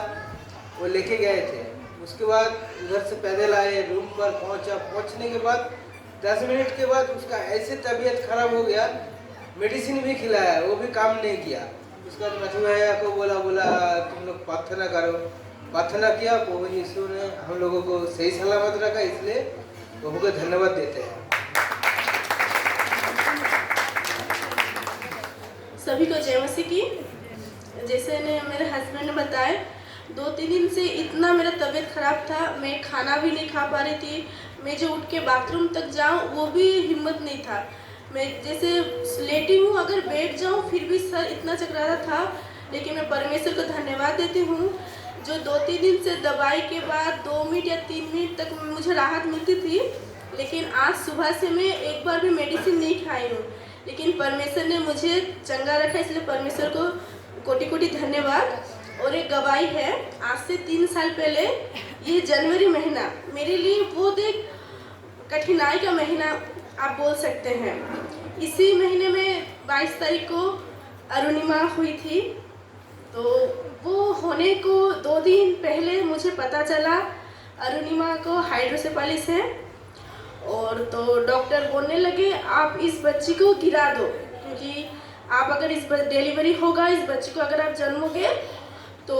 [SPEAKER 7] वो लेके गए थे। उसके बाद उधर से पैदल आए, रूम पर पहुंचा। पहुंचने के बाद 10 मिनट के बाद उसका ऐसे तबीयत खराब हो गया, मेडिसिन भी खिलाया, वो भी काम नहीं किया। उसके बाद मैथु भैया को बोला तुम लोग प्रार्थना करो। प्रार्थना किया, प्रभु यीशु ने हम लोगों को सही सलामत रखा, इसलिए प्रभु को धन्यवाद देते हैं।
[SPEAKER 8] सभी को जय मसीह की। जैसे ने मेरे हस्बैंड ने बताया, 2-3 दिन से इतना मेरा तबीयत खराब था, मैं खाना भी नहीं खा पा रही थी। मैं जो उठ के बाथरूम तक जाऊं वो भी हिम्मत नहीं था। मैं जैसे लेटी हूँ, अगर बैठ जाऊं फिर भी सर इतना चकरा रहा था। लेकिन मैं परमेश्वर को धन्यवाद देती हूँ जो 2-3 दिन से दवाई के बाद 2 मिनट या 3 मिनट तक मुझे राहत मिलती थी। लेकिन आज सुबह से मैं एक बार भी मेडिसिन नहीं खाई हूँ, लेकिन परमेश्वर ने मुझे चंगा रखा, इसलिए परमेश्वर को कोटि कोटि धन्यवाद। और एक गवाही है, आज से 3 साल पहले ये जनवरी महीना मेरे लिए बहुत एक कठिनाई का महीना आप बोल सकते हैं। इसी महीने में 22 तारीख को अरुणिमा हुई थी। तो वो होने को 2 दिन पहले मुझे पता चला अरुणिमा को हाइड्रोसेफेलिस है। और तो डॉक्टर बोलने लगे आप इस बच्ची को गिरा दो, क्योंकि आप अगर इस डिलीवरी होगा, इस बच्ची को अगर आप जन्मोगे तो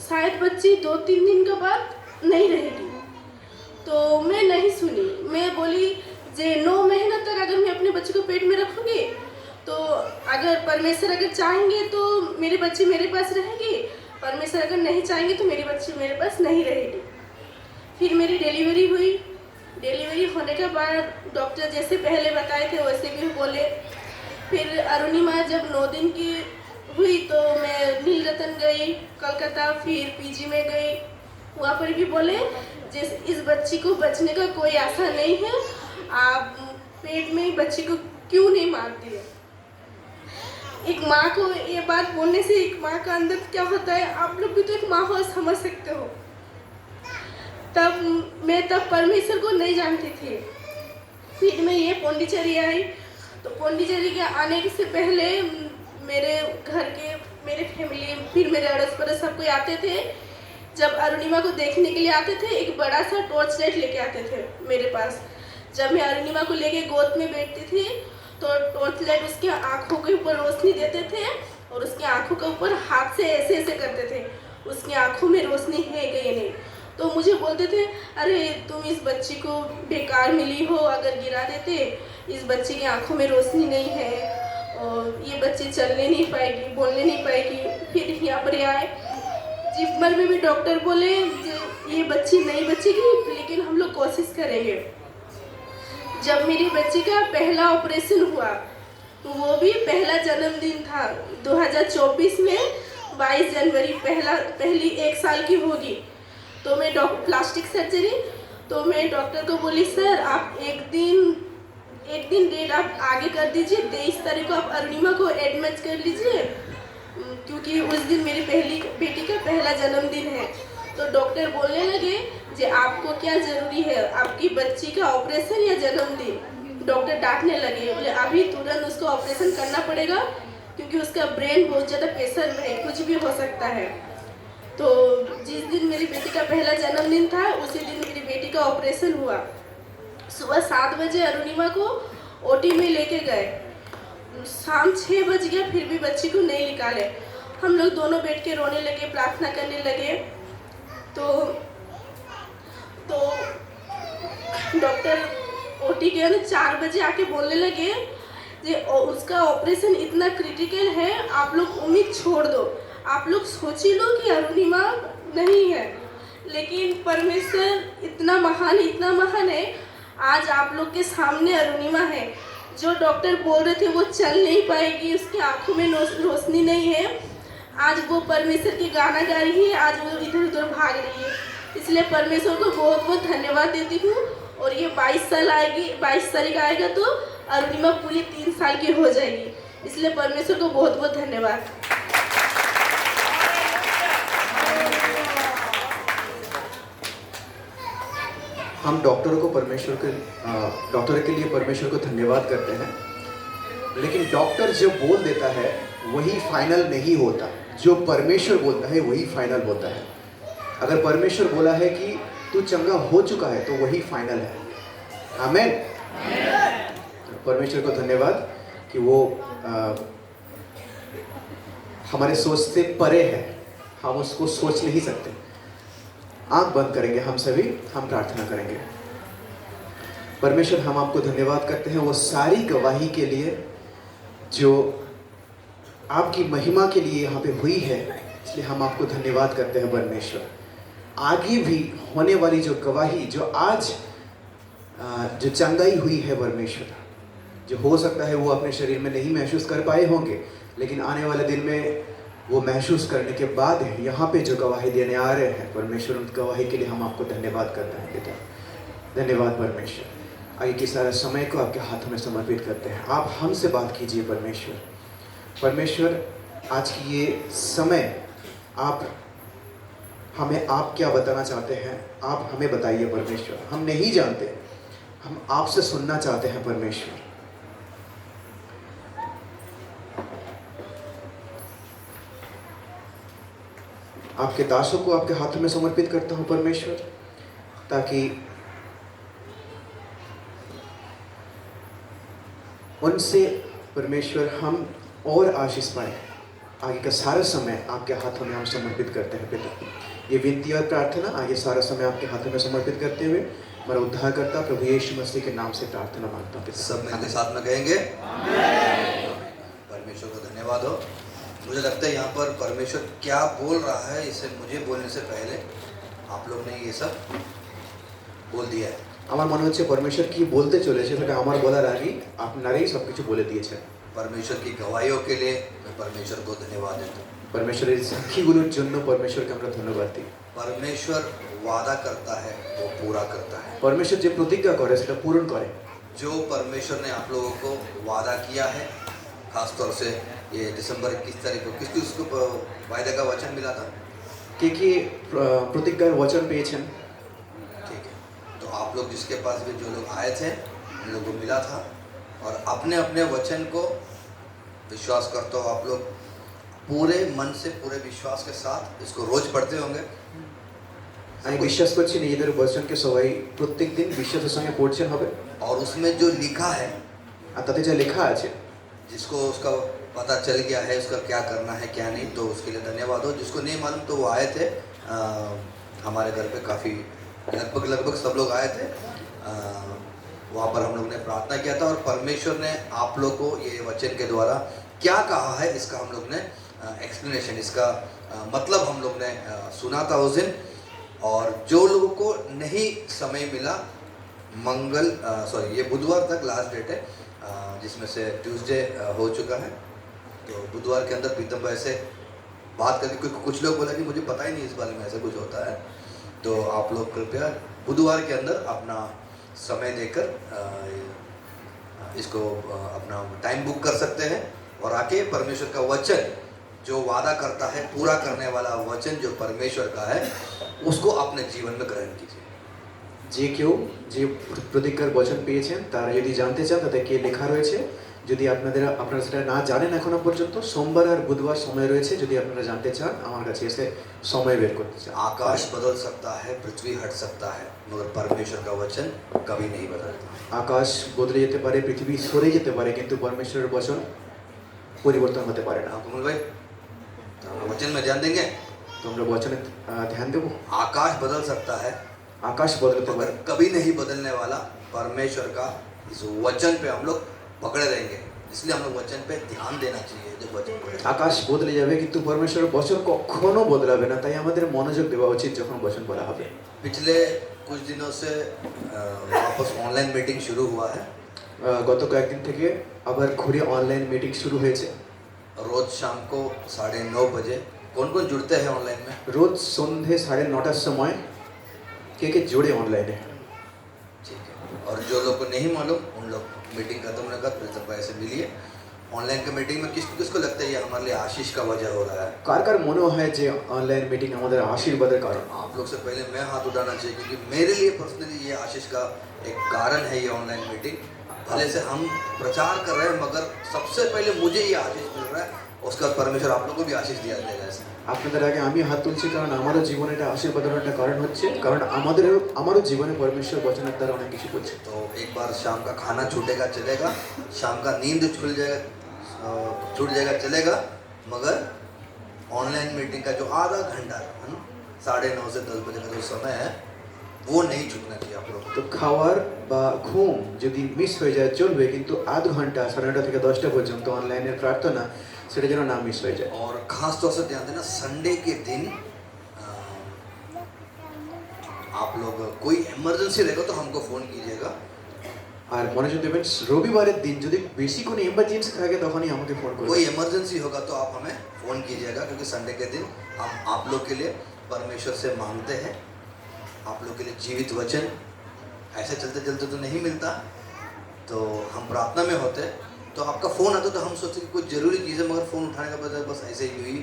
[SPEAKER 8] शायद बच्ची 2-3 दिन के बाद नहीं रहेगी। तो मैं नहीं सुनी, मैं बोली जे 9 महीना तक अगर मैं अपने बच्चे को पेट में रखूँगी तो अगर परमेश्वर अगर चाहेंगे तो मेरी बच्ची मेरे पास रहेगी, परमेश्वर अगर नहीं चाहेंगे तो मेरी बच्ची मेरे पास नहीं रहेगी। फिर मेरी डिलीवरी हुई। डिलीवरी होने के बाद डॉक्टर जैसे पहले बताए थे वैसे भी बोले। फिर अरुणिमा जब 9 दिन की हुई तो मैं नील रतन गई कलकत्ता, फिर पीजी में गई। वहाँ पर भी बोले जैसे इस बच्ची को बचने का कोई आशा नहीं है, आप पेट में ही बच्ची को क्यों नहीं मार दिए। एक माँ को ये बात बोलने से एक माँ का अंदर क्या होता है, आप लोग भी तो एक माँ हो, समझ सकते हो। तब परमेश्वर को नहीं जानती थी। फिर मैं ये पौंडीचेरी आई। तो पौंडीचेरी के आने से पहले मेरे घर के, मेरे फैमिली, फिर मेरे अड़ोस पड़ोस सब कोई आते थे। जब अरुणिमा को देखने के लिए आते थे एक बड़ा सा टॉर्च लाइट लेके आते थे मेरे पास। जब मैं अरुणिमा को लेके गोद में बैठती थी तो टॉर्च लाइट उसके आँखों के ऊपर रोशनी देते थे और उसकी आँखों के ऊपर हाथ से ऐसे ऐसे करते थे, उसकी आँखों में रोशनी है कि नहीं। तो मुझे बोलते थे अरे तुम इस बच्ची को बेकार मिली हो, अगर गिरा देते, इस बच्ची की आँखों में रोशनी नहीं है और ये बच्ची चलने नहीं पाएगी, बोलने नहीं पाएगी। फिर यहाँ पर आए, जिपमर में भी डॉक्टर बोले ये बच्ची नहीं बचेगी, लेकिन हम लोग कोशिश करेंगे। जब मेरी बच्ची का पहला ऑपरेशन हुआ तो वो भी पहला जन्मदिन था 2024 में 22 जनवरी, पहली 1 साल की होगी। तो मैं प्लास्टिक सर्जरी, तो मैं डॉक्टर को बोली सर आप एक दिन डेट आप आगे कर दीजिए, 23 तारीख को आप अरुणिमा को एडमिट कर लीजिए, क्योंकि उस दिन मेरी पहली बेटी का पहला जन्मदिन है। तो डॉक्टर बोलने लगे जे आपको क्या ज़रूरी है, आपकी बच्ची का ऑपरेशन या जन्मदिन। डॉक्टर डांटने लगे, बोले अभी तुरंत उसको ऑपरेशन करना पड़ेगा क्योंकि उसका ब्रेन बहुत ज़्यादा प्रेशर में है, कुछ भी हो सकता है। तो जिस दिन मेरी बेटी का पहला जन्मदिन था उसी दिन मेरी बेटी का ऑपरेशन हुआ। सुबह 7 बजे अरुणिमा को ओटी में लेके गए, शाम 6 बज गया फिर भी बच्ची को नहीं निकाले। हम लोग दोनों बैठ के रोने लगे, प्रार्थना करने लगे। तो डॉक्टर ओटी के 4 बजे आके बोलने लगे कि उसका ऑपरेशन इतना क्रिटिकल है, आप लोग उम्मीद छोड़ दो, आप लोग सोच ही लो कि अरुणिमा नहीं है। लेकिन परमेश्वर इतना महान है, आज आप लोग के सामने अरुणिमा है। जो डॉक्टर बोल रहे थे वो चल नहीं पाएगी, उसकी आंखों में रोशनी नहीं है, आज वो परमेश्वर की गाना गा रही है, आज वो इधर उधर भाग रही है। इसलिए परमेश्वर को बहुत बहुत धन्यवाद देती हूँ। और ये 22 साल आएगी, 22 तारीख आएगा तो अरुणिमा पूरी 3 साल की हो जाएगी। इसलिए परमेश्वर को बहुत बहुत धन्यवाद।
[SPEAKER 2] हम डॉक्टर के लिए परमेश्वर को धन्यवाद करते हैं, लेकिन डॉक्टर जो बोल देता है वही फाइनल नहीं होता। जो परमेश्वर बोलता है वही फाइनल होता है। अगर परमेश्वर बोला है कि तू चंगा हो चुका है तो वही फाइनल है। आमीन। परमेश्वर को धन्यवाद कि वो हमारे सोच से परे है, हम उसको सोच नहीं सकते। आंख बंद करेंगे हम सभी, हम प्रार्थना करेंगे। परमेश्वर, हम आपको धन्यवाद करते हैं वो सारी गवाही के लिए जो आपकी महिमा के लिए यहाँ पे हुई है, इसलिए हम आपको धन्यवाद करते हैं परमेश्वर। आगे भी होने वाली जो गवाही, जो आज जो चंगाई हुई है परमेश्वर, जो हो सकता है वो अपने शरीर में नहीं महसूस कर पाए होंगे, लेकिन आने वाले दिन में वो महसूस करने के बाद यहाँ पे जो गवाही देने आ रहे हैं परमेश्वर, उन गवाही के लिए हम आपको धन्यवाद करते हैं पिता। धन्यवाद परमेश्वर। आगे के सारा समय को आपके हाथों में समर्पित करते हैं। आप हमसे बात कीजिए परमेश्वर। परमेश्वर, आज की ये समय आप क्या बताना चाहते हैं, आप हमें बताइए परमेश्वर। हम नहीं जानते, हम आपसे सुनना चाहते हैं परमेश्वर। आपके दासों को आपके हाथों में समर्पित करता हूं परमेश्वर, ताकि उनसे परमेश्वर हम और आशीष पाए। आगे का सारा समय आपके हाथों में हम समर्पित करते हैं पिता। ये विनती और प्रार्थना आगे सारा समय आपके हाथों में समर्पित करते हुए मेरा उद्धारकर्ता प्रभु यीशु मसीह के नाम से प्रार्थना मांगता हूँ।
[SPEAKER 1] सब मेरे साथ में कहेंगे परमेश्वर को धन्यवाद हो। मुझे लगता है यहाँ पर परमेश्वर क्या बोल रहा है, इसे मुझे बोलने से पहले आप लोग ने ये सब बोल दिया है।
[SPEAKER 2] আমার মনে হচ্ছে পরমেশ্বর কি বলতে চলেছে সেটা আমার বলার আগে আপনারাই সবকিছু বলে দিয়েছেন।
[SPEAKER 1] परमेश्वर की गवाहियों के लिए मैं परमेश्वर को धन्यवाद देता हूँ।
[SPEAKER 2] परमेश्वरेর সাক্ষীগুলোর জন্য परमेश्वरকে আমরা ধন্যবাদ দিই।
[SPEAKER 1] परमेश्वर वादा करता है वो पूरा करता है।
[SPEAKER 2] परमेश्वर যে প্রতিজ্ঞা করে সেটা পূরণ করে।
[SPEAKER 1] जो परमेश्वर ने आप लोगों को वादा किया है, खास तौर से ये दिसंबर 21 तारीख को किसकी उसको वायदे का वचन मिला था?
[SPEAKER 2] কে কে প্রতিজ্ঞার वचन পেয়েছেন?
[SPEAKER 1] ठीक है, तो आप लोग जिसके पास भी जो लोग आए थे उन लोगों को मिला था, और अपने अपने वचन को विश्वास करते हो आप लोग पूरे मन से, पूरे विश्वास के साथ इसको रोज पढ़ते होंगे।
[SPEAKER 2] আমি বিশ্বাস করছি নিজেদের বচনকে সবাই প্রত্যেকদিন বিশ্বাসের সঙ্গে পড়ছেন হবে।
[SPEAKER 1] और उसमें जो लिखा है,
[SPEAKER 2] আর তাতে যা লেখা আছে,
[SPEAKER 1] जिसको उसका पता चल गया है उसका क्या करना है क्या नहीं, तो उसके लिए धन्यवाद हो। जिसको नहीं मालूम तो वो आए थे हमारे घर पे, काफ़ी लगभग सब लोग आए थे। वहाँ पर हम लोग ने प्रार्थना किया था और परमेश्वर ने आप लोग को ये वचन के द्वारा क्या कहा है इसका हम लोग ने एक्सप्लेनेशन, इसका मतलब हम लोग ने सुना था उस दिन। और जो लोगों को नहीं समय मिला, ये बुधवार तक लास्ट डेट है, जिसमें से ट्यूसडे हो चुका है, तो बुधवार के अंदर प्रीतम भाई से बात करके, क्योंकि कुछ लोग बोला कि मुझे पता ही नहीं इस बारे में ऐसा कुछ होता है, तो आप लोग कृपया बुधवार के अंदर अपना समय देकर इसको अपना टाइम बुक कर सकते हैं और आके परमेश्वर का वचन जो वादा करता है, पूरा करने वाला वचन जो परमेश्वर का है, उसको अपने जीवन में ग्रहण कीजिए।
[SPEAKER 2] যে কেউ যে প্রতিজ্ঞার বচন পেয়েছেন তারা যদি জানতে চান তাতে কে লেখা রয়েছে, যদি আপনারা সেটা না জানেন এখনো পর্যন্ত, সোমবার আর বুধবার সময় রয়েছে। যদি আপনারা জানতে চান আমার কাছে এসে সময় বের করতে চান।
[SPEAKER 1] आकाश बदल सकता है, पृथ्वी हट सकता है, मगर परमेश्वर का वचन कभी नहीं बदलता।
[SPEAKER 2] আকাশ বদলে যেতে পারে, পৃথিবী সরে যেতে পারে, কিন্তু পরমেশ্বরের বচন পরিবর্তন হতে পারে না।
[SPEAKER 1] कमल भाई, वचन में ध्यान देंगे?
[SPEAKER 2] তো আমরা বচনে ধ্যান দেবো।
[SPEAKER 1] आकाश बदल सकता है,
[SPEAKER 2] আকাশ বদলাতে
[SPEAKER 1] मगर
[SPEAKER 2] পারে,
[SPEAKER 1] कभी नहीं बदलने वाला परमेश्वर का इस वचन पे हम लोग पकड़े रहेंगे। इसलिए हम लोग वचन पे ध्यान देना चाहिए जब वचन पढ़े।
[SPEAKER 2] আকাশ বদলে যাবে কিন্তু পরমেশ্বরের বচন কখনো বদলাবে না, তাই আমাদের মনোযোগ দেওয়া উচিত যখন বচন পড়া হবে।
[SPEAKER 1] पिछले कुछ दिनों से वापस ऑनलाइन मीटिंग शुरू हुआ है,
[SPEAKER 2] গত কয়েকদিন থেকে আবার ঘুরে অনলাইন মিটিং শুরু হয়েছে।
[SPEAKER 1] रोज शाम को 9:30 बजे कौन कौन जुड़ते हैं ऑनलाइन में?
[SPEAKER 2] রোজ সন্ধে 9:30টার সময় কে কে জোড়ে অনলাইনে।
[SPEAKER 1] ठीक है। और जो लोग को नहीं मालूम उन लोग मीटिंग खत्म होने के बाद फिर सब ऐसे मिलिए। ऑनलाइन के मीटिंग में किसको किसको लगता है ये हमारे लिए आशीष का वजह हो रहा है?
[SPEAKER 2] কার কার মনে হয় যে অনলাइन মিটিং আমাদের আশীর্বাদের কারণ?
[SPEAKER 1] आप लोग से पहले मैं हाथ उठाना चाहिए क्योंकि मेरे लिए पर्सनली ये आशीष का एक कारण है ये ऑनलाइन मीटिंग। भले से हम प्रचार कर रहे हैं मगर सबसे पहले मुझे ये आशीष मिल रहा है, उसके बाद परमेश्वर आप लोग को भी आशीष दिया जाएगा ऐसे।
[SPEAKER 2] আপনাদের আগে আমি হাত তুলছি কারণ আমারও জীবনে এটা আশীর্বাদের একটা কারণ হচ্ছে, কারণ আমারও জীবনে পরমেশ্বর বচনের দ্বারা অনেক কিছু করছে।
[SPEAKER 1] तो एक बार शाम का खाना छूटेगा चलेगा, शाम का नींद छूट जाएगा चलेगा, मगर ऑनलाइन मीटिंग का जो आधा घंटा है ना 9:30 से 10 बजे का जो समय है वो नहीं छूटना चाहिए आप लोग।
[SPEAKER 2] তো খাওয়ার বা ঘুম যদি মিস হয়ে যায় চলবে, কিন্তু আধ ঘন্টা 9:30 থেকে 10টা পর্যন্ত অনলাইনের প্রার্থনা সেটা যেন না মিস হয়ে যায়।
[SPEAKER 1] और खास तौर से ध्यान देना संडे के दिन आप लोग कोई इमरजेंसी रहेगा तो हमको फ़ोन कीजिएगा।
[SPEAKER 2] আর মনোযোগ দেবেন, রবিবারের দিন যদি বেশি কোনো ইমার্জেন্সি থাকে তখনই আমাকে ফোন করবেন।
[SPEAKER 1] कोई इमरजेंसी होगा तो आप हमें फ़ोन कीजिएगा क्योंकि संडे के दिन हम आप लोग के लिए परमेश्वर से मांगते हैं, आप लोग के लिए जीवित वचन ऐसे चलते चलते तो नहीं मिलता, तो हम प्रार्थना में होते तो आपका फ़ोन आता तो हम सोचते कि कुछ ज़रूरी चीज़ है मगर फ़ोन उठाने का बजाय बस ऐसे ही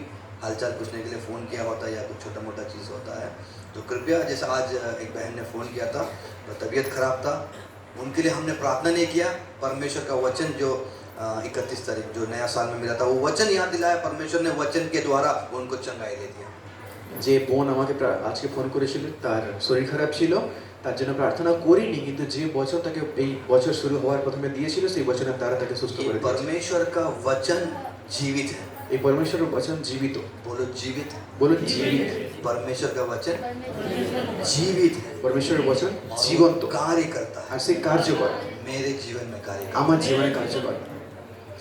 [SPEAKER 1] हालचाल पूछने के लिए फ़ोन किया होता है या कुछ छोटा मोटा चीज़ होता है। तो कृपया, जैसे आज एक बहन ने फ़ोन किया था तो तबीयत ख़राब था, उनके लिए हमने प्रार्थना नहीं किया, परमेश्वर का वचन जो 31 तारीख जो नया साल में मिला था वो वचन याद दिलाया, परमेश्वर ने वचन के द्वारा उनको चंगाई दे दिया।
[SPEAKER 2] যে বোন আমাকে আজকে ফোন করেছিল তার শরীর খারাপ ছিল, তার জন্য প্রার্থনা করিনি, কিন্তু যে বছর তাকে এই বছর শুরু হওয়ার প্রথমে দিয়েছিল সেই বছরের দ্বারা তাকে সুস্থ
[SPEAKER 1] ये
[SPEAKER 2] করে দিয়েছে।
[SPEAKER 1] परमेश्वर का वचन जीवित है,
[SPEAKER 2] এই পরমেশ্বরের বচন জীবিত।
[SPEAKER 1] बोलो जीवित है।
[SPEAKER 2] বলুন জীবিত।
[SPEAKER 1] परमेश्वर का वचन जीवित है
[SPEAKER 2] পরমেশ্বরের বচন
[SPEAKER 1] और
[SPEAKER 2] জীবন্ত,
[SPEAKER 1] वो कार्य करता है
[SPEAKER 2] আর সে কার্যকর,
[SPEAKER 1] मेरे जीवन में कार्य करता
[SPEAKER 2] আমার জীবনে কার্যকর।
[SPEAKER 1] है।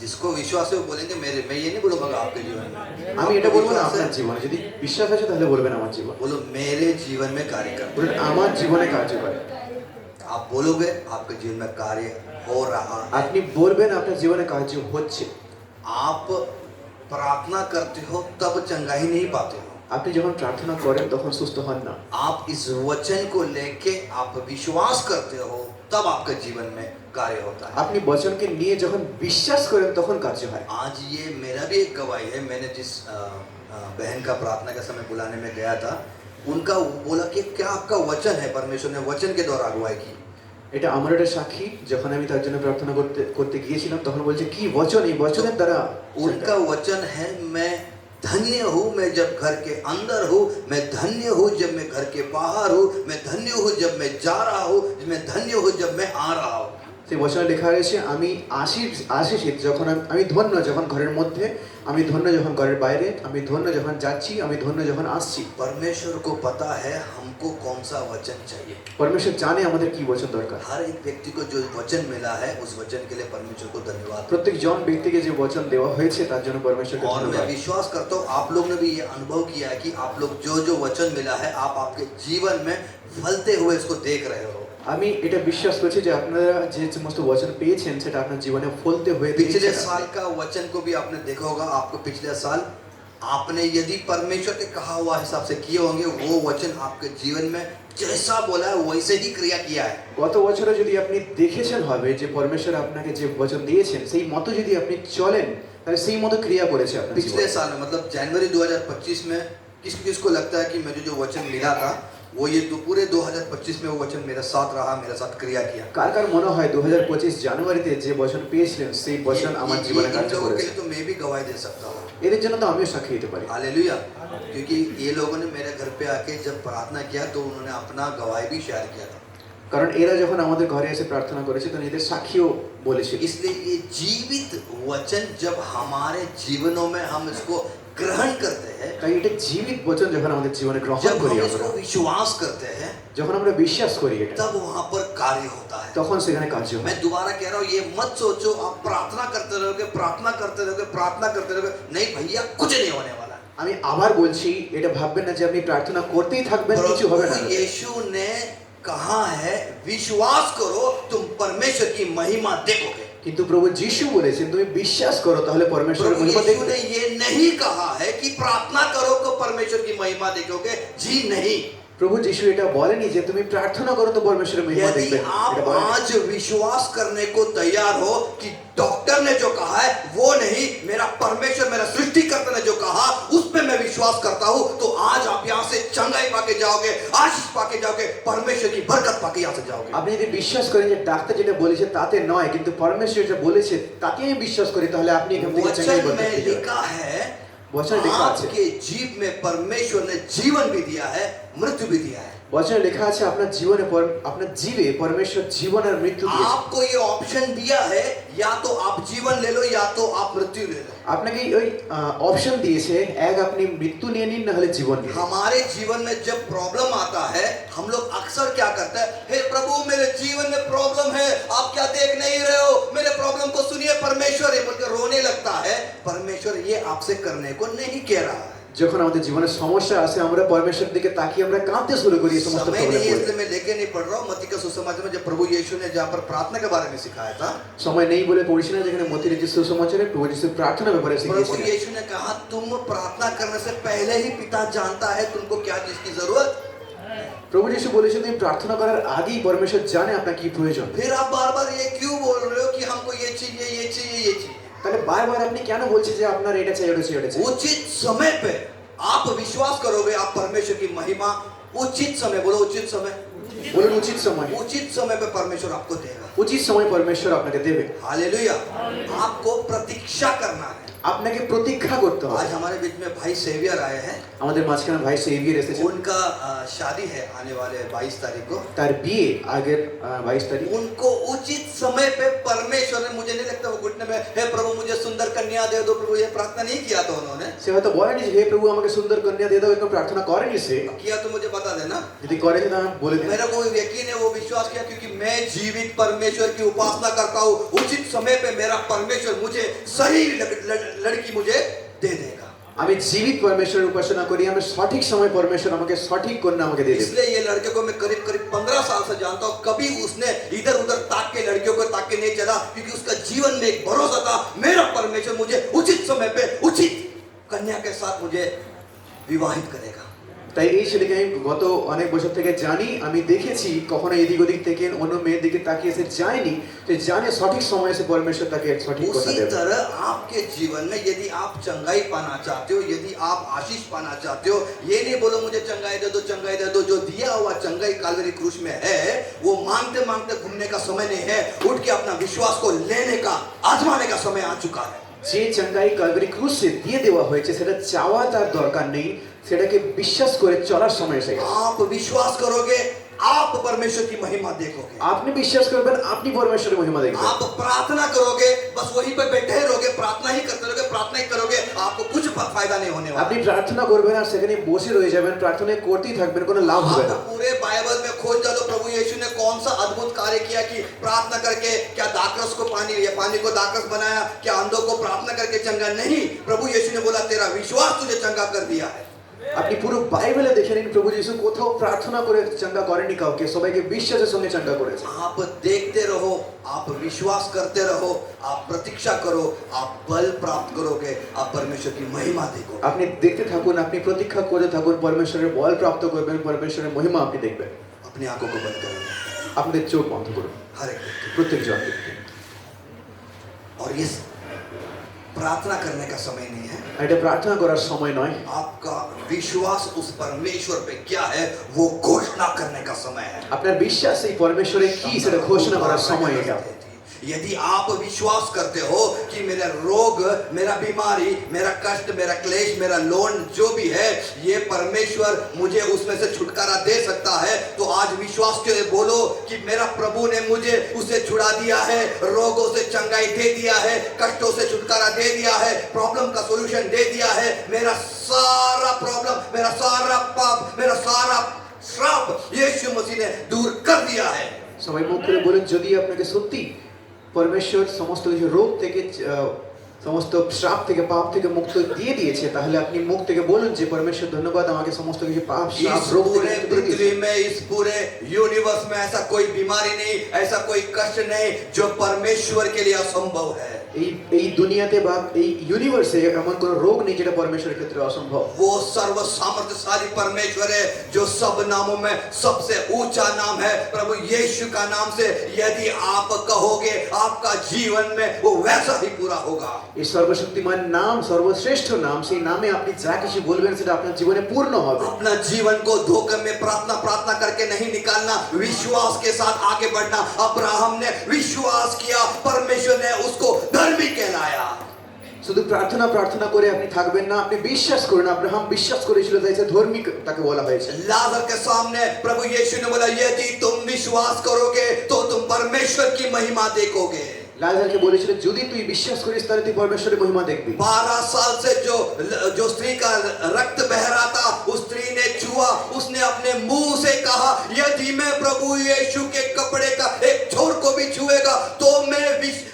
[SPEAKER 1] जिसको विश्वास है वो बोलेंगे मेरे, मैं ये नहीं बोलूँगा आपके जीवन में,
[SPEAKER 2] আমি এটা বলবো না
[SPEAKER 1] विश्वास है,
[SPEAKER 2] আপনার জীবনে, যদি বিশ্বাস আছে তাহলে বলবেন আমার জীবন।
[SPEAKER 1] बोलो मेरे जीवन में कार्य करता
[SPEAKER 2] বলুন আমার জীবনে কার্য করে।
[SPEAKER 1] है। आप बोलोगे आपके जीवन में कार्य हो रहा है।
[SPEAKER 2] আপনি বলবেন আপনার জীবনে কার্য হচ্ছে।
[SPEAKER 1] आप प्रार्थना करते हो तब चंगाई नहीं पाते हो,
[SPEAKER 2] আপনি যখন প্রার্থনা করেন তখন সুস্থ হন না।
[SPEAKER 1] आप इस वचन को लेके आप विश्वास करते हो तब आपके जीवन में कार्य होता है।
[SPEAKER 2] আপনি বচনকে নিয়ে যখন বিশ্বাস করেন তখন কার্য হয়।
[SPEAKER 1] आज ये मेरा भी एक गवाही है, मैंने जिस बहन का प्रार्थना के समय बुलाने में गया था उनका बोला कि क्या आपका वचन है, परमेश्वर ने वचन के द्वारा अगुवाई की।
[SPEAKER 2] এটা আমার একটা সাক্ষী, যখন আমি তার জন্য প্রার্থনা করতে গিয়েছিলাম তখন বলছে কি বচন, এই বচনের দ্বারা
[SPEAKER 1] उनका वचन है मैं धन्य हूँ मैं जब घर के अंदर हूँ, मैं धन्य हूँ जब मैं घर के बाहर हूँ, मैं धन्य हूँ जब मैं जा रहा हूँ, मैं धन्य हूँ जब मैं आ रहा हूँ।
[SPEAKER 2] সেই বচনে লেখা রয়েছে আমি আশীষিত যখন আমি ধন্য যখন ঘরের মধ্যে, আমি ধন্য যখন ঘরের বাইরে, আমি ধন্য যখন যাচ্ছি, আমি ধন্য যখন আসছি।
[SPEAKER 1] परमेश्वर को पता है हमको कौन सा वचन चाहिए।
[SPEAKER 2] পরমেশ্বর জানে আমাদের কি বচন দরকার।
[SPEAKER 1] हर एक व्यक्ति को जो वचन मिला है उस वचन के लिए परमेश्वर को धन्यवाद।
[SPEAKER 2] প্রত্যেক জন ব্যক্তিকে যে বচন দেওয়া হয়েছে তার জন্য পরমেশ্বরকে
[SPEAKER 1] और मैं
[SPEAKER 2] ধন্যবাদ।
[SPEAKER 1] विश्वास करता हूँ आप लोग ने भी ये अनुभव किया है कि आप लोग जो जो वचन मिला है आप आपके जीवन में फलते हुए इसको देख रहे हो।
[SPEAKER 2] আমি এটা বিশ্বাস করছি যে আপনারা যে সমস্ত বচন পেয়েছেন সেটা আপনার জীবনে ফলতে হয়ে
[SPEAKER 1] पिछले
[SPEAKER 2] দিয়েছে।
[SPEAKER 1] साल का वचन को भी आपने देखा होगा, आपको पिछले साल आपने यदि परमेश्वर के कहा हुआ हिसाब से किए होंगे वो वचन आपके जीवन में जैसा बोला है वैसे ही क्रिया किया है।
[SPEAKER 2] গত বছরে যদি আপনি দেখেছেন হবে যে পরমেশ্বর আপনাকে যে বচন দিয়েছেন সেই মতো যদি আপনি চলেন তাহলে সেই মতো ক্রিয়া করেছে আপনার
[SPEAKER 1] पिछले
[SPEAKER 2] জীবনে।
[SPEAKER 1] साल में मतलब जनवरी 2025 में किसको लगता है कि मुझे जो वचन मिला था वो ये तो पूरे 2025 में वो वचन मेरे साथ रहा, मेरे साथ क्रिया किया।
[SPEAKER 2] কার কার মনে হয় 2025 জানুয়ারিতে যে বচন পেয়েছিলেন সেই বচন আমার জীবনে কার্য
[SPEAKER 1] इन लोगों के
[SPEAKER 2] করেছে?
[SPEAKER 1] लिए तो मैं भी गवाही दे सकता हूँ।
[SPEAKER 2] এদের জন্য তো আমিও সাক্ষী দিতে পারি।
[SPEAKER 1] हालेलुया, क्योंकि ये लोगों ने मेरे घर पे आके जब प्रार्थना किया तो उन्होंने अपना गवाही भी शेयर किया था।
[SPEAKER 2] কারণ এরা যখন আমাদের ঘরে এসে প্রার্থনা করেছে তখন এদের সাক্ষীও বলেছিল।
[SPEAKER 1] इसलिए ये जीवित वचन जब हमारे जीवनों में हम इसको ग्रहण करते हैं,
[SPEAKER 2] তাই এটা জীবিত বচন যখন আমাদের জীবনে গ্রহণ
[SPEAKER 1] जब
[SPEAKER 2] করি
[SPEAKER 1] हम
[SPEAKER 2] আমরা,
[SPEAKER 1] इसको विश्वास करते हैं
[SPEAKER 2] যখন আমরা বিশ্বাস করি এটা,
[SPEAKER 1] तब वहाँ पर कार्य होता है।
[SPEAKER 2] তখন সেখানে কার্য হয়।
[SPEAKER 1] मैं दोबारा कह रहा हूँ ये मत सोचो आप प्रार्थना करते रहोगे प्रार्थना करते रहोगे प्रार्थना करते रहोगे, नहीं भैया कुछ नहीं होने वाला है।
[SPEAKER 2] আমি আবার বলছি এটা ভাববেন না যে আপনি প্রার্থনা করতেই থাকবেন কিছু হবে না।
[SPEAKER 1] प्रभु यीशु ने कहा है विश्वास करो तुम परमेश्वर की महिमा देखोगे।
[SPEAKER 2] কিন্তু প্রভু যিশু বলেছেন তুমি বিশ্বাস করো তাহলে পরমেশ্বরের
[SPEAKER 1] प्रभु
[SPEAKER 2] মহিমা
[SPEAKER 1] यीशु
[SPEAKER 2] দেখবে।
[SPEAKER 1] ने ये नहीं कहा है कि प्रार्थना करो तो परमेश्वर की महिमा देखोगे, जी नहीं।
[SPEAKER 2] প্রভু যিশু এটা বলেনি যে তুমি প্রার্থনা করো তো পরমেশ্বরের মহিমা
[SPEAKER 1] यदि
[SPEAKER 2] দেখবে,
[SPEAKER 1] आप
[SPEAKER 2] এটা বলেনি।
[SPEAKER 1] आज विश्वास करने को तैयार हो कि डॉक्टर ने जो कहा है वो नहीं, मेरा परमेश्वर मेरा सृष्टिकर्ता ने जो कहा उस पे मैं विश्वास करता हूं, तो आज आप यहाँ से चंगाई पाके जाओगे, आशीष पाके जाओगे, परमेश्वर की बरकत पाके यहाँ से जाओगे।
[SPEAKER 2] আপনি যদি বিশ্বাস করেন যে ডাক্তার যেটা বলেছে তাতে নয় কিন্তু পরমেশ্বর যেটা বলেছে তাকে আমি বিশ্বাস করি তাহলে আপনি এখান থেকে চাঙ্গাই
[SPEAKER 1] वचन
[SPEAKER 2] বলতে
[SPEAKER 1] में
[SPEAKER 2] পারবেন।
[SPEAKER 1] लिखा है,
[SPEAKER 2] वचन लिखा আছে,
[SPEAKER 1] आपके जीव में परमेश्वर ने जीवन भी दिया है, मृत्यु भी दिया है।
[SPEAKER 2] বচনে লেখা আছে আপনার জীবনে আপনার জীবে পরমেশ্বর জীবন আর মৃত্যু দিয়েছে।
[SPEAKER 1] आपको ये ऑप्शन दिया है, या तो आप जीवन ले लो या तो आप मृत्यु ले लो।
[SPEAKER 2] আপনাকে ওই অপশন দিয়েছে, এক আপনি মৃত্যু নিয়ে নিন না হলে জীবন নিন।
[SPEAKER 1] हमारे जीवन में जब प्रॉब्लम आता है हम लोग अक्सर क्या करते हैं, हे प्रभु मेरे जीवन में प्रॉब्लम है, आप क्या देख नहीं रहे हो, मेरे प्रॉब्लम को सुनिए परमेश्वर, ये बोलकर रोने लगता है। परमेश्वर ये आपसे करने को नहीं कह रहा है।
[SPEAKER 2] যখন আমাদের জীবনে সমস্যা আসে আমরা পরমেশ্বরের দিকে তাকিয়ে আমরা কাঁদতে শুরু করি এই সমস্ত
[SPEAKER 1] समय
[SPEAKER 2] প্রবলেম
[SPEAKER 1] नहीं है
[SPEAKER 2] পড়ে।
[SPEAKER 1] इसलिए मैं लेके नहीं पढ़ रहा हूँ। मत्ती का सुसमाचार में जब प्रभु यीशु ने जहाँ पर प्रार्थना के बारे में सिखाया था,
[SPEAKER 2] সময় নেই বলে পড়ছি না, যেখানে মথির যে সুসমাচারে প্রভু যিশু প্রার্থনা ব্যাপারে
[SPEAKER 1] प्रभु
[SPEAKER 2] শিখিয়েছিলেন।
[SPEAKER 1] यीशु ने कहा तुम प्रार्थना करने से पहले ही पिता जानता है तुमको क्या चीज की जरूरत।
[SPEAKER 2] প্রভু যিশু বলেছেন তুমি প্রার্থনা করার আগেই পরমেশ্বর জানে আপনার কি প্রয়োজন।
[SPEAKER 1] फिर आप बार बार ये क्यों बोल रहे हो कि हमको ये चाहिए ये चाहिए ये चाहिए।
[SPEAKER 2] তাহলে বারবার আপনি কেন বলছেন যে আপনার এটা চাই ওটা চাই ওটা চাই?
[SPEAKER 1] उचित समय पे आप विश्वास करोगे, आप परमेश्वर की महिमा उचित समय, बोलो उचित समय,
[SPEAKER 2] বলুন উচিত সময়।
[SPEAKER 1] उचित समय पे परमेश्वर आपको देगा।
[SPEAKER 2] উচিত সময় পরমেশ্বর আপনাকে দেবে।
[SPEAKER 1] हालेलुया। आपको प्रतीक्षा करना है।
[SPEAKER 2] আপনাকে প্রতীক্ষা করতে হবে।
[SPEAKER 1] आज हमारे बीच में भाई सेवियर आए हैं,
[SPEAKER 2] আমাদের মাঝখানে ভাই সেভিয়ার এসেছে,
[SPEAKER 1] उनका शादी है आने वाले 22 तारीख को।
[SPEAKER 2] তার বিয়ে আগের 22 তারিখ।
[SPEAKER 1] उनको उचित समय पे परमेश्वर ने, मुझे नहीं लगता वो घुटने में हे प्रभु मुझे सुंदर कन्या दे दो प्रभु, ये प्रार्थना नहीं किया था उन्होंने।
[SPEAKER 2] সে হয়তো বলেনি যে হে প্রভু আমাকে সুন্দর কন্যা দিয়ে দাও, এরকম প্রার্থনা করেনি সে।
[SPEAKER 1] किया तो मुझे बता देना।
[SPEAKER 2] যদি করে তো বলে দিন।
[SPEAKER 1] मेरा को यकीन है वो विश्वास किया, क्योंकि मैं जीवित परमेश्वर की उपासना करता हूँ। उचित समय पे मेरा परमेश्वर मुझे सही लड़की मुझे दे देगा।
[SPEAKER 2] আমি জীবিত পরমেশ্বরের উপাসনা করি, আমি সঠিক সময় পরমেশ্বর আমাকে সঠিক কন্যা আমাকে দিয়ে দেবে।
[SPEAKER 1] इसलिए ये लड़के को मैं करीब करीब 15 साल से जानता हूँ। कभी उसने इधर उधर ताक के लड़कियों को ताक के नहीं चला, क्योंकि उसका जीवन में एक भरोसा था, मेरा परमेश्वर मुझे उचित समय पे उचित कन्या के साथ मुझे विवाहित करेगा।
[SPEAKER 2] তাই এই ছেলেকে আমি গত অনেক বছর থেকে জানি, আমি দেখেছি কখনো এদিক ওদিক থেকে অন্য মেয়ের দিকে তাকিয়ে সে যায়নি, সে জানে সঠিক সময়ে সে পরমেশ্বর তাকে সঠিক কথা
[SPEAKER 1] उसी
[SPEAKER 2] দেবে।
[SPEAKER 1] तरह आपके जीवन में यदि आप चंगाई पाना चाहते हो, यदि आप आशीष पाना चाहते हो, ये नहीं बोलो मुझे चंगाई दे दो चंगाई दे दो। जो दिया हुआ चंगाई कालवरी क्रूस में है, वो मांगते मांगते घूमने का समय नहीं है, उठ के अपना विश्वास को लेने का, आजमाने का समय आ चुका है।
[SPEAKER 2] যে চাঙ্গাই কালভারি ক্রুশে দিয়ে দেওয়া হয়েছে সেটা চাওয়া তার দরকার নেই, সেটাকে বিশ্বাস করে চলার সময় এসে গেছে।
[SPEAKER 1] आप विश्वास करोगे, आप परमेश्वर की महिमा देखोगे।
[SPEAKER 2] আপনি বিশ্বাস করবেন, আপনি পরমেশ্বরের মহিমা দেখবেন।
[SPEAKER 1] आप प्रार्थना करोगे, बस वहीं पे बैठे रहोगे, प्रार्थना ही करते रहोगे, प्रार्थना ही करोगे, आपको कुछ फायदा नहीं होने वाला।
[SPEAKER 2] আপনি প্রার্থনা করবেন আর সেখানে বসে রয়ে যাবেন, প্রার্থনা করতেই থাকবেন, কোনো লাভ হবে
[SPEAKER 1] आप
[SPEAKER 2] না।
[SPEAKER 1] पूरे बाइबल में खोज डालो प्रभु यीशु ने कौन सा अद्भुत कार्य किया कि प्रार्थना करके क्या दाखरस को पानी या पानी को दाखरस बनाया, क्या अंधों को प्रार्थना करके चंगा नहीं। प्रभु यीशु ने बोला तेरा विश्वास तुझे चंगा कर दिया है।
[SPEAKER 2] আপনি পুরো বাইবেলে দেখে নিন প্রভু যিশু কোথাও প্রার্থনা করে চাঙ্গা করেনি কাউকে, সবাইকে বিশ্বাসের সঙ্গে চাঙ্গা করেছে।
[SPEAKER 1] आप देखते रहो, आप विश्वास करते रहो, आप प्रतीक्षा करो, आप बल प्राप्त करोगे, आप परमेश्वर की महिमा देखोगे।
[SPEAKER 2] আপনি দেখতে থাকুন, আপনি প্রতীক্ষা করতে থাকুন, পরমেশ্বরের বল প্রাপ্ত করবেন, পরমেশ্বরের মহিমা আপনি দেখবেন।
[SPEAKER 1] अपनी आंखों को बंद करेंगे
[SPEAKER 2] আপনাদের চোখ বন্ধ করুন,
[SPEAKER 1] हर एक व्यक्ति।
[SPEAKER 2] প্রত্যেক জন ব্যক্তি।
[SPEAKER 1] और ये प्रार्थना करने का समय नहीं है,
[SPEAKER 2] আর এটা প্রার্থনা করার সময় নয়,
[SPEAKER 1] आपका विश्वास उस परमेश्वर पे क्या है वो घोषणा करने का समय है।
[SPEAKER 2] আপনার বিশ্বাস এই পরমেশ্বরে কি সেটা ঘোষণা করার সময় এটা।
[SPEAKER 1] यदि आप विश्वास करते हो कि मेरा रोग, मेरा बीमारी, मेरा कष्ट, मेरा क्लेश, मेरा लोन जो भी है, ये परमेश्वर मुझे उसमें से छुटकारा दे सकता है, तो आज विश्वास के बोलो कि मेरा प्रभु ने मुझे उसे छुड़ा दिया है, रोगों से चंगाई दे दिया है, कष्टों से छुटकारा दे दिया है, प्रॉब्लम का सॉल्यूशन दे दिया है। मेरा सारा प्रॉब्लम, मेरा सारा पाप, मेरा सारा श्राप यीशु मसीह ने दूर कर दिया है।
[SPEAKER 2] সবাই মুখ করে বলেন যদি আপনাকে সত্যি পরমেশ্বর সমস্ত কিছু রোগ থেকে সমস্ত শ্রাপ থেকে পাপ থেকে মুক্ত দিয়ে দিয়েছে, তাহলে আপনি মুখ থেকে বলুন যে পরমেশ্বর ধন্যবাদ, আমাকে সমস্ত কিছু পাপ শ্রাপ
[SPEAKER 1] इस
[SPEAKER 2] রোগ থেকে
[SPEAKER 1] पूरे
[SPEAKER 2] মুক্ত করে দিয়েছে।
[SPEAKER 1] पृथ्वी में, इस पूरे यूनिवर्स में ऐसा कोई बीमारी नहीं, ऐसा कोई कष्ट नहीं जो परमेश्वर के लिए असंभव है।
[SPEAKER 2] এই দুনিয়াতে বা এই ইউনিভার্সে এমন কোনো রোগ নেই যেটা পরমেশ্বরের ক্ষেত্রে অসম্ভব।
[SPEAKER 1] वो सर्व सामर्थ्यशाली परमेश्वर है जो सब नामों में सबसे ऊंचा नाम है प्रभु यीशु का नाम से। यदि आप कहोगे आपका जीवन में वो वैसा ही पूरा होगा।
[SPEAKER 2] এই সর্বশক্তিমান নাম, সর্বশ্রেষ্ঠ নাম, সেই নামে আপনি যা কিছু বলবেন সেটা আপনার জীবনে পূর্ণ হবে।
[SPEAKER 1] अपना जीवन को धोखे में प्रार्थना करके नहीं निकालना, विश्वास के साथ आगे बढ़ना। अब्राहम ने विश्वास किया, परमेश्वर ने उसको धर्मी कहलाया।
[SPEAKER 2] শুধু প্রার্থনা করে আপনি থাকবেন না, আপনি বিশ্বাস করুন। আব্রাহাম বিশ্বাস করেছিল, তাই সে ধর্মী তাকে বলা হয়েছে।
[SPEAKER 1] लाजर के सामने प्रभु यीशु ने बोला यदि तुम विश्वास करोगे तो तुम परमेश्वर की महिमा देखोगे।
[SPEAKER 2] লাজারকে বলেছিল যদি তুই বিশ্বাস করিস তাহলে তুই পরমেশ্বরের মহিমা দেখবি।
[SPEAKER 1] 12 साल से जो स्त्री का रक्त बह रहा था, उस स्त्री ने छुआ, उसने अपने मुंह से कहा यदि मैं प्रभु यीशु के कपड़े का एक छोर को भी छुएगा तो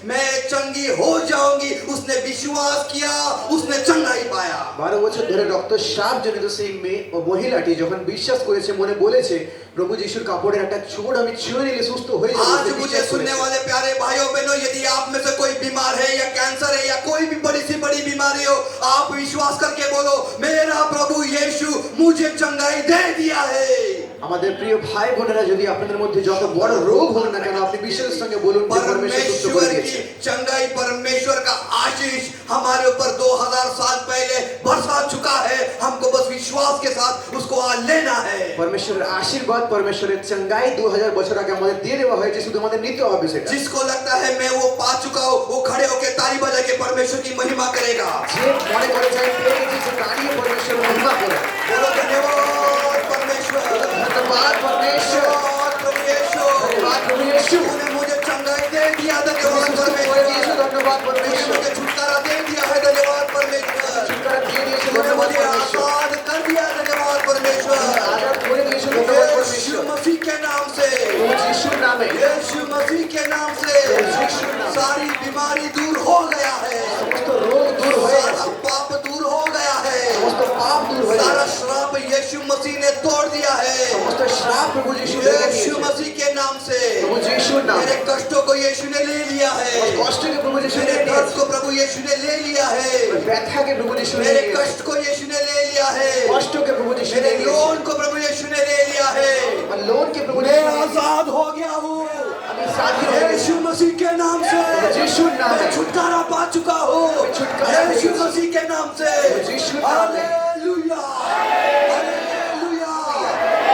[SPEAKER 1] मैं चंगी हो जाऊंगी। उसने विश्वास किया, उसने चंगाई पाया।
[SPEAKER 2] 12 বছর ধরে রক্তস্রাব জনিত সেই মেয়ে ও মহিলাটি যখন বিশ্বাস করেছে, মনে বলেছে প্রভু যিশুর কাপড়ের একটা ছোট আমি ছুঁয়ে নিলে সুস্থ হয়ে যাব।
[SPEAKER 1] आज मुझे सुनने वाले प्यारे भाइयों बहनों, यदि आप में से कोई बीमार है या कैंसर है या कोई भी बड़ी सी बड़ी बीमारी हो, आप विश्वास करके बोलो मेरा प्रभु यीशु मुझे चंगाई दे दिया है।
[SPEAKER 2] আমাদের প্রিয় ভাই বোনেরা, যদি আপনাদের মধ্যে যত বড় রোগ হোক না কেন আপনি বিশ্বাসের সঙ্গে বলুন যে পরমেশ্বর সুস্থ করে
[SPEAKER 1] परमेश्वर
[SPEAKER 2] দিয়েছে।
[SPEAKER 1] की चंगाई, परमेश्वर का आशीष हमारे ऊपर 2000 साल पहले बरसा चुका है। हमको बस विश्वास के साथ उसको आज लेना है।
[SPEAKER 2] পরমেশ্বরের আশীর্বাদ, পরমেশ্বরের চাঙ্গাই 2000 বছর আগে আমাদের দিয়ে দেওয়া হয়েছে, শুধু আমাদের নিতে হবে সেটা।
[SPEAKER 1] जिसको लगता है मैं वो पा चुका हूँ, वो खड़े होकर ताली बजा के परमेश्वर की महिमा करेगा।
[SPEAKER 2] যে মনে করে যায় পেয়ে গেছে সে দাঁড়িয়ে পরমেশ্বরের মহিমা করে।
[SPEAKER 1] बोलो धन्यवाद परमेश्वर,
[SPEAKER 2] ধন্যবাদ পরমেশ্বর,
[SPEAKER 1] धन्यवाद प्रभु यीशु,
[SPEAKER 2] ধন্যবাদ প্রভু যিশু,
[SPEAKER 1] तूने मुझे चंगाई दे दिया,
[SPEAKER 2] তুমি
[SPEAKER 1] धन्यवाद
[SPEAKER 2] সুস্থ করে দিয়েছো,
[SPEAKER 1] परमेश्वर।
[SPEAKER 2] ধন্যবাদ
[SPEAKER 1] तूने
[SPEAKER 2] পরমেশ্বর,
[SPEAKER 1] मुझे छुटकारा दे दिया है, धन्यवाद परमेश्वर।
[SPEAKER 2] ছুটকারা দিয়ে দিয়েছো,
[SPEAKER 1] तूने
[SPEAKER 2] ধন্যবাদ
[SPEAKER 1] मुझे
[SPEAKER 2] পরমেশ্বর,
[SPEAKER 1] आजाद कर दिया, धन्यवाद परमेश्वर।
[SPEAKER 2] আজাদ করে দিয়েছো, ধন্যবাদ
[SPEAKER 1] यीशु
[SPEAKER 2] পরমেশ্বর।
[SPEAKER 1] मसीह के नाम से,
[SPEAKER 2] প্রভু যিশুর নামে,
[SPEAKER 1] यीशु मसीह के नाम से सारी बीमारी दूर हो गया है,
[SPEAKER 2] সমস্ত রোগ দূর হয়ে
[SPEAKER 1] सारा
[SPEAKER 2] গেছে,
[SPEAKER 1] पाप दूर हो गया है,
[SPEAKER 2] সমস্ত পাপ দূর হয়ে
[SPEAKER 1] सारा
[SPEAKER 2] গেছে,
[SPEAKER 1] श्राप यीशु मसीह ने तोड़ दिया है।
[SPEAKER 2] সমস্ত শ্রাপ প্রভু যিশু ভেঙে
[SPEAKER 1] यीशु
[SPEAKER 2] দিয়েছে।
[SPEAKER 1] मसीह के नाम से
[SPEAKER 2] প্রভু যিশুর নামে,
[SPEAKER 1] मेरे कष्टों को यीशु ने ले लिया है,
[SPEAKER 2] কষ্টকে প্রভু যিশু
[SPEAKER 1] मेरे
[SPEAKER 2] নিয়ে
[SPEAKER 1] दर्द
[SPEAKER 2] নিয়েছে,
[SPEAKER 1] को प्रभु यीशु ने ले लिया है,
[SPEAKER 2] ব্যথাকে প্রভু যিশু নিয়ে
[SPEAKER 1] मेरे
[SPEAKER 2] নিয়েছে,
[SPEAKER 1] कष्ट को यीशु ने ले लिया है,
[SPEAKER 2] কষ্টকে প্রভু যিশু
[SPEAKER 1] मेरे
[SPEAKER 2] নিয়ে নিয়েছে,
[SPEAKER 1] लोन को प्रभु यीशु ने ले लिया है।
[SPEAKER 2] আর লোনকে প্রভু
[SPEAKER 1] मैं
[SPEAKER 2] যিশু নিয়ে নিয়েছে।
[SPEAKER 1] आजाद हो गया हूँ
[SPEAKER 2] আমি স্বাধীন হয়ে গেছি
[SPEAKER 1] यीशु मसीह के नाम से,
[SPEAKER 2] যিশুর নামে,
[SPEAKER 1] मैं छुटकारा पा चुका हूँ
[SPEAKER 2] छुटकारा
[SPEAKER 1] यीशु
[SPEAKER 2] पेয়েছি।
[SPEAKER 1] मसीह के नाम से।
[SPEAKER 2] यीशु नाम में।
[SPEAKER 1] Hallelujah, hallelujah.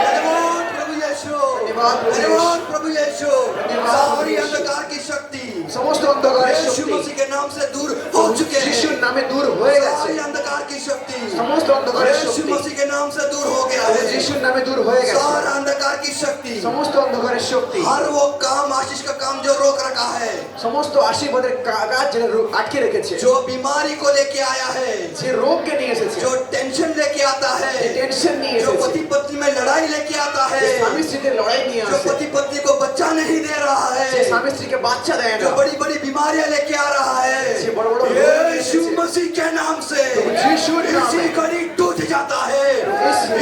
[SPEAKER 1] धन्यवाद प्रभु यीशु,
[SPEAKER 2] धन्यवाद प्रभु यीशु।
[SPEAKER 1] धन्यवाद प्रभु यीशु।
[SPEAKER 2] धन्यवाद प्रभु
[SPEAKER 1] सारी
[SPEAKER 2] यीशु।
[SPEAKER 1] अंधकार की शक्ति
[SPEAKER 2] সমস্ত অন্ধকারের
[SPEAKER 1] यीशु
[SPEAKER 2] শক্তি
[SPEAKER 1] मसीह के नाम से दूर हो चुके
[SPEAKER 2] যিশুর
[SPEAKER 1] हैं।
[SPEAKER 2] নামে দূর হয়ে গেছে,
[SPEAKER 1] सारी अंधकार की शक्ति
[SPEAKER 2] সমস্ত অন্ধকারের
[SPEAKER 1] यीशु
[SPEAKER 2] শক্তি
[SPEAKER 1] मसीह के नाम से दूर हो गया
[SPEAKER 2] প্রভু
[SPEAKER 1] है।
[SPEAKER 2] যিশুর নামে দূর হয়ে গেছে,
[SPEAKER 1] सारा अंधकार की शक्ति,
[SPEAKER 2] সমস্ত অন্ধকারের শক্তি,
[SPEAKER 1] हर वो काम, आशीष का काम जो रोक रखा है,
[SPEAKER 2] সমস্ত আশীর্বাদের কাজ যেটা আটকে রেখেছে,
[SPEAKER 1] जो बीमारी को लेके आया है,
[SPEAKER 2] যে রোগকে নিয়ে এসেছে,
[SPEAKER 1] जो टेंशन लेके आता है,
[SPEAKER 2] যে টেনশন নিয়ে
[SPEAKER 1] जो
[SPEAKER 2] এসেছে,
[SPEAKER 1] पति पत्नी में लड़ाई लेके आता है,
[SPEAKER 2] যে স্বামী স্ত্রীতে লড়াই নিয়ে
[SPEAKER 1] जो
[SPEAKER 2] আসে,
[SPEAKER 1] पति पत्नी को बच्चा नहीं दे रहा
[SPEAKER 2] যে
[SPEAKER 1] है,
[SPEAKER 2] স্বামী স্ত্রীকে বাচ্চা দেয়
[SPEAKER 1] जो
[SPEAKER 2] না,
[SPEAKER 1] बड़ी बड़ी बीमारियां लेके आ रहा है,
[SPEAKER 2] যে বড় বড় রোগ
[SPEAKER 1] यीशु
[SPEAKER 2] এসেছে,
[SPEAKER 1] मसीह के नाम से
[SPEAKER 2] प्रभु यीशुর
[SPEAKER 1] इसी
[SPEAKER 2] নামে,
[SPEAKER 1] घड़ी टूट जाता है,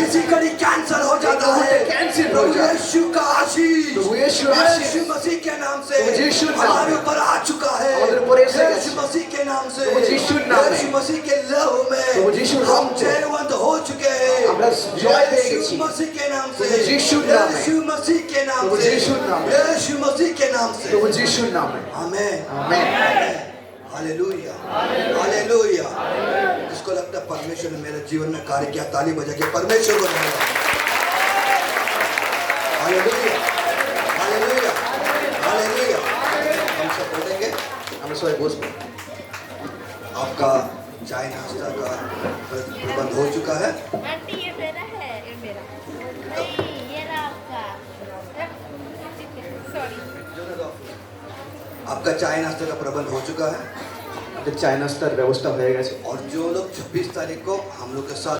[SPEAKER 1] इसी घड़ी कैंसर हो जाता
[SPEAKER 2] मुहूर्ते
[SPEAKER 1] है।
[SPEAKER 2] कैंसर हो
[SPEAKER 1] प्रभु
[SPEAKER 2] जाता है।
[SPEAKER 1] यीशु का आशीष,
[SPEAKER 2] प्रभु यीशुर आशीष,
[SPEAKER 1] यीशु मसीह के नाम से
[SPEAKER 2] प्रभु यीशुर नाम
[SPEAKER 1] हमारे
[SPEAKER 2] में,
[SPEAKER 1] ऊपर आ चुका है।
[SPEAKER 2] আমাদের উপরে এসে গেছে,
[SPEAKER 1] यीशु मसीह के नाम से,
[SPEAKER 2] प्रभु यीशुर नाम में,
[SPEAKER 1] यीशु मसीह के लहू में
[SPEAKER 2] प्रभु यीशुर
[SPEAKER 1] हम
[SPEAKER 2] रक्त में
[SPEAKER 1] जयवंत हो चुके हैं।
[SPEAKER 2] আমরা জয় পেয়ে
[SPEAKER 1] यीशु
[SPEAKER 2] গেছি,
[SPEAKER 1] मसीह के नाम से,
[SPEAKER 2] प्रभु यीशुर नाम में,
[SPEAKER 1] यीशु मसीह के नाम
[SPEAKER 2] प्रभु
[SPEAKER 1] से,
[SPEAKER 2] यीशुर नाम में,
[SPEAKER 1] यीशु मसीह के नाम से।
[SPEAKER 2] প্রভু যিশুর নামে,
[SPEAKER 1] आमेन,
[SPEAKER 2] আমেন।
[SPEAKER 1] Hallelujah, hallelujah. जिसको लगता है परमेश्वर ने मेरे जीवन में कार्य किया, ताली बजा के परमेश्वर को धन्यवाद। Hallelujah, hallelujah, hallelujah. हम सब बोलेंगे,
[SPEAKER 2] আমরা সবাই বসবো।
[SPEAKER 1] आपका चाय नाश्ता का प्रबंध हो चुका है।
[SPEAKER 9] आंटी ये मेरा है, ये मेरा नहीं, ये रहा आपका। सॉरी।
[SPEAKER 1] आपका चाय नाश्ते का प्रबंध हो चुका है
[SPEAKER 2] আমাদের চায় নাস্তার ব্যবস্থা হয়ে গেছে।
[SPEAKER 1] और जो लोग 26 तारीख को हम लोग के साथ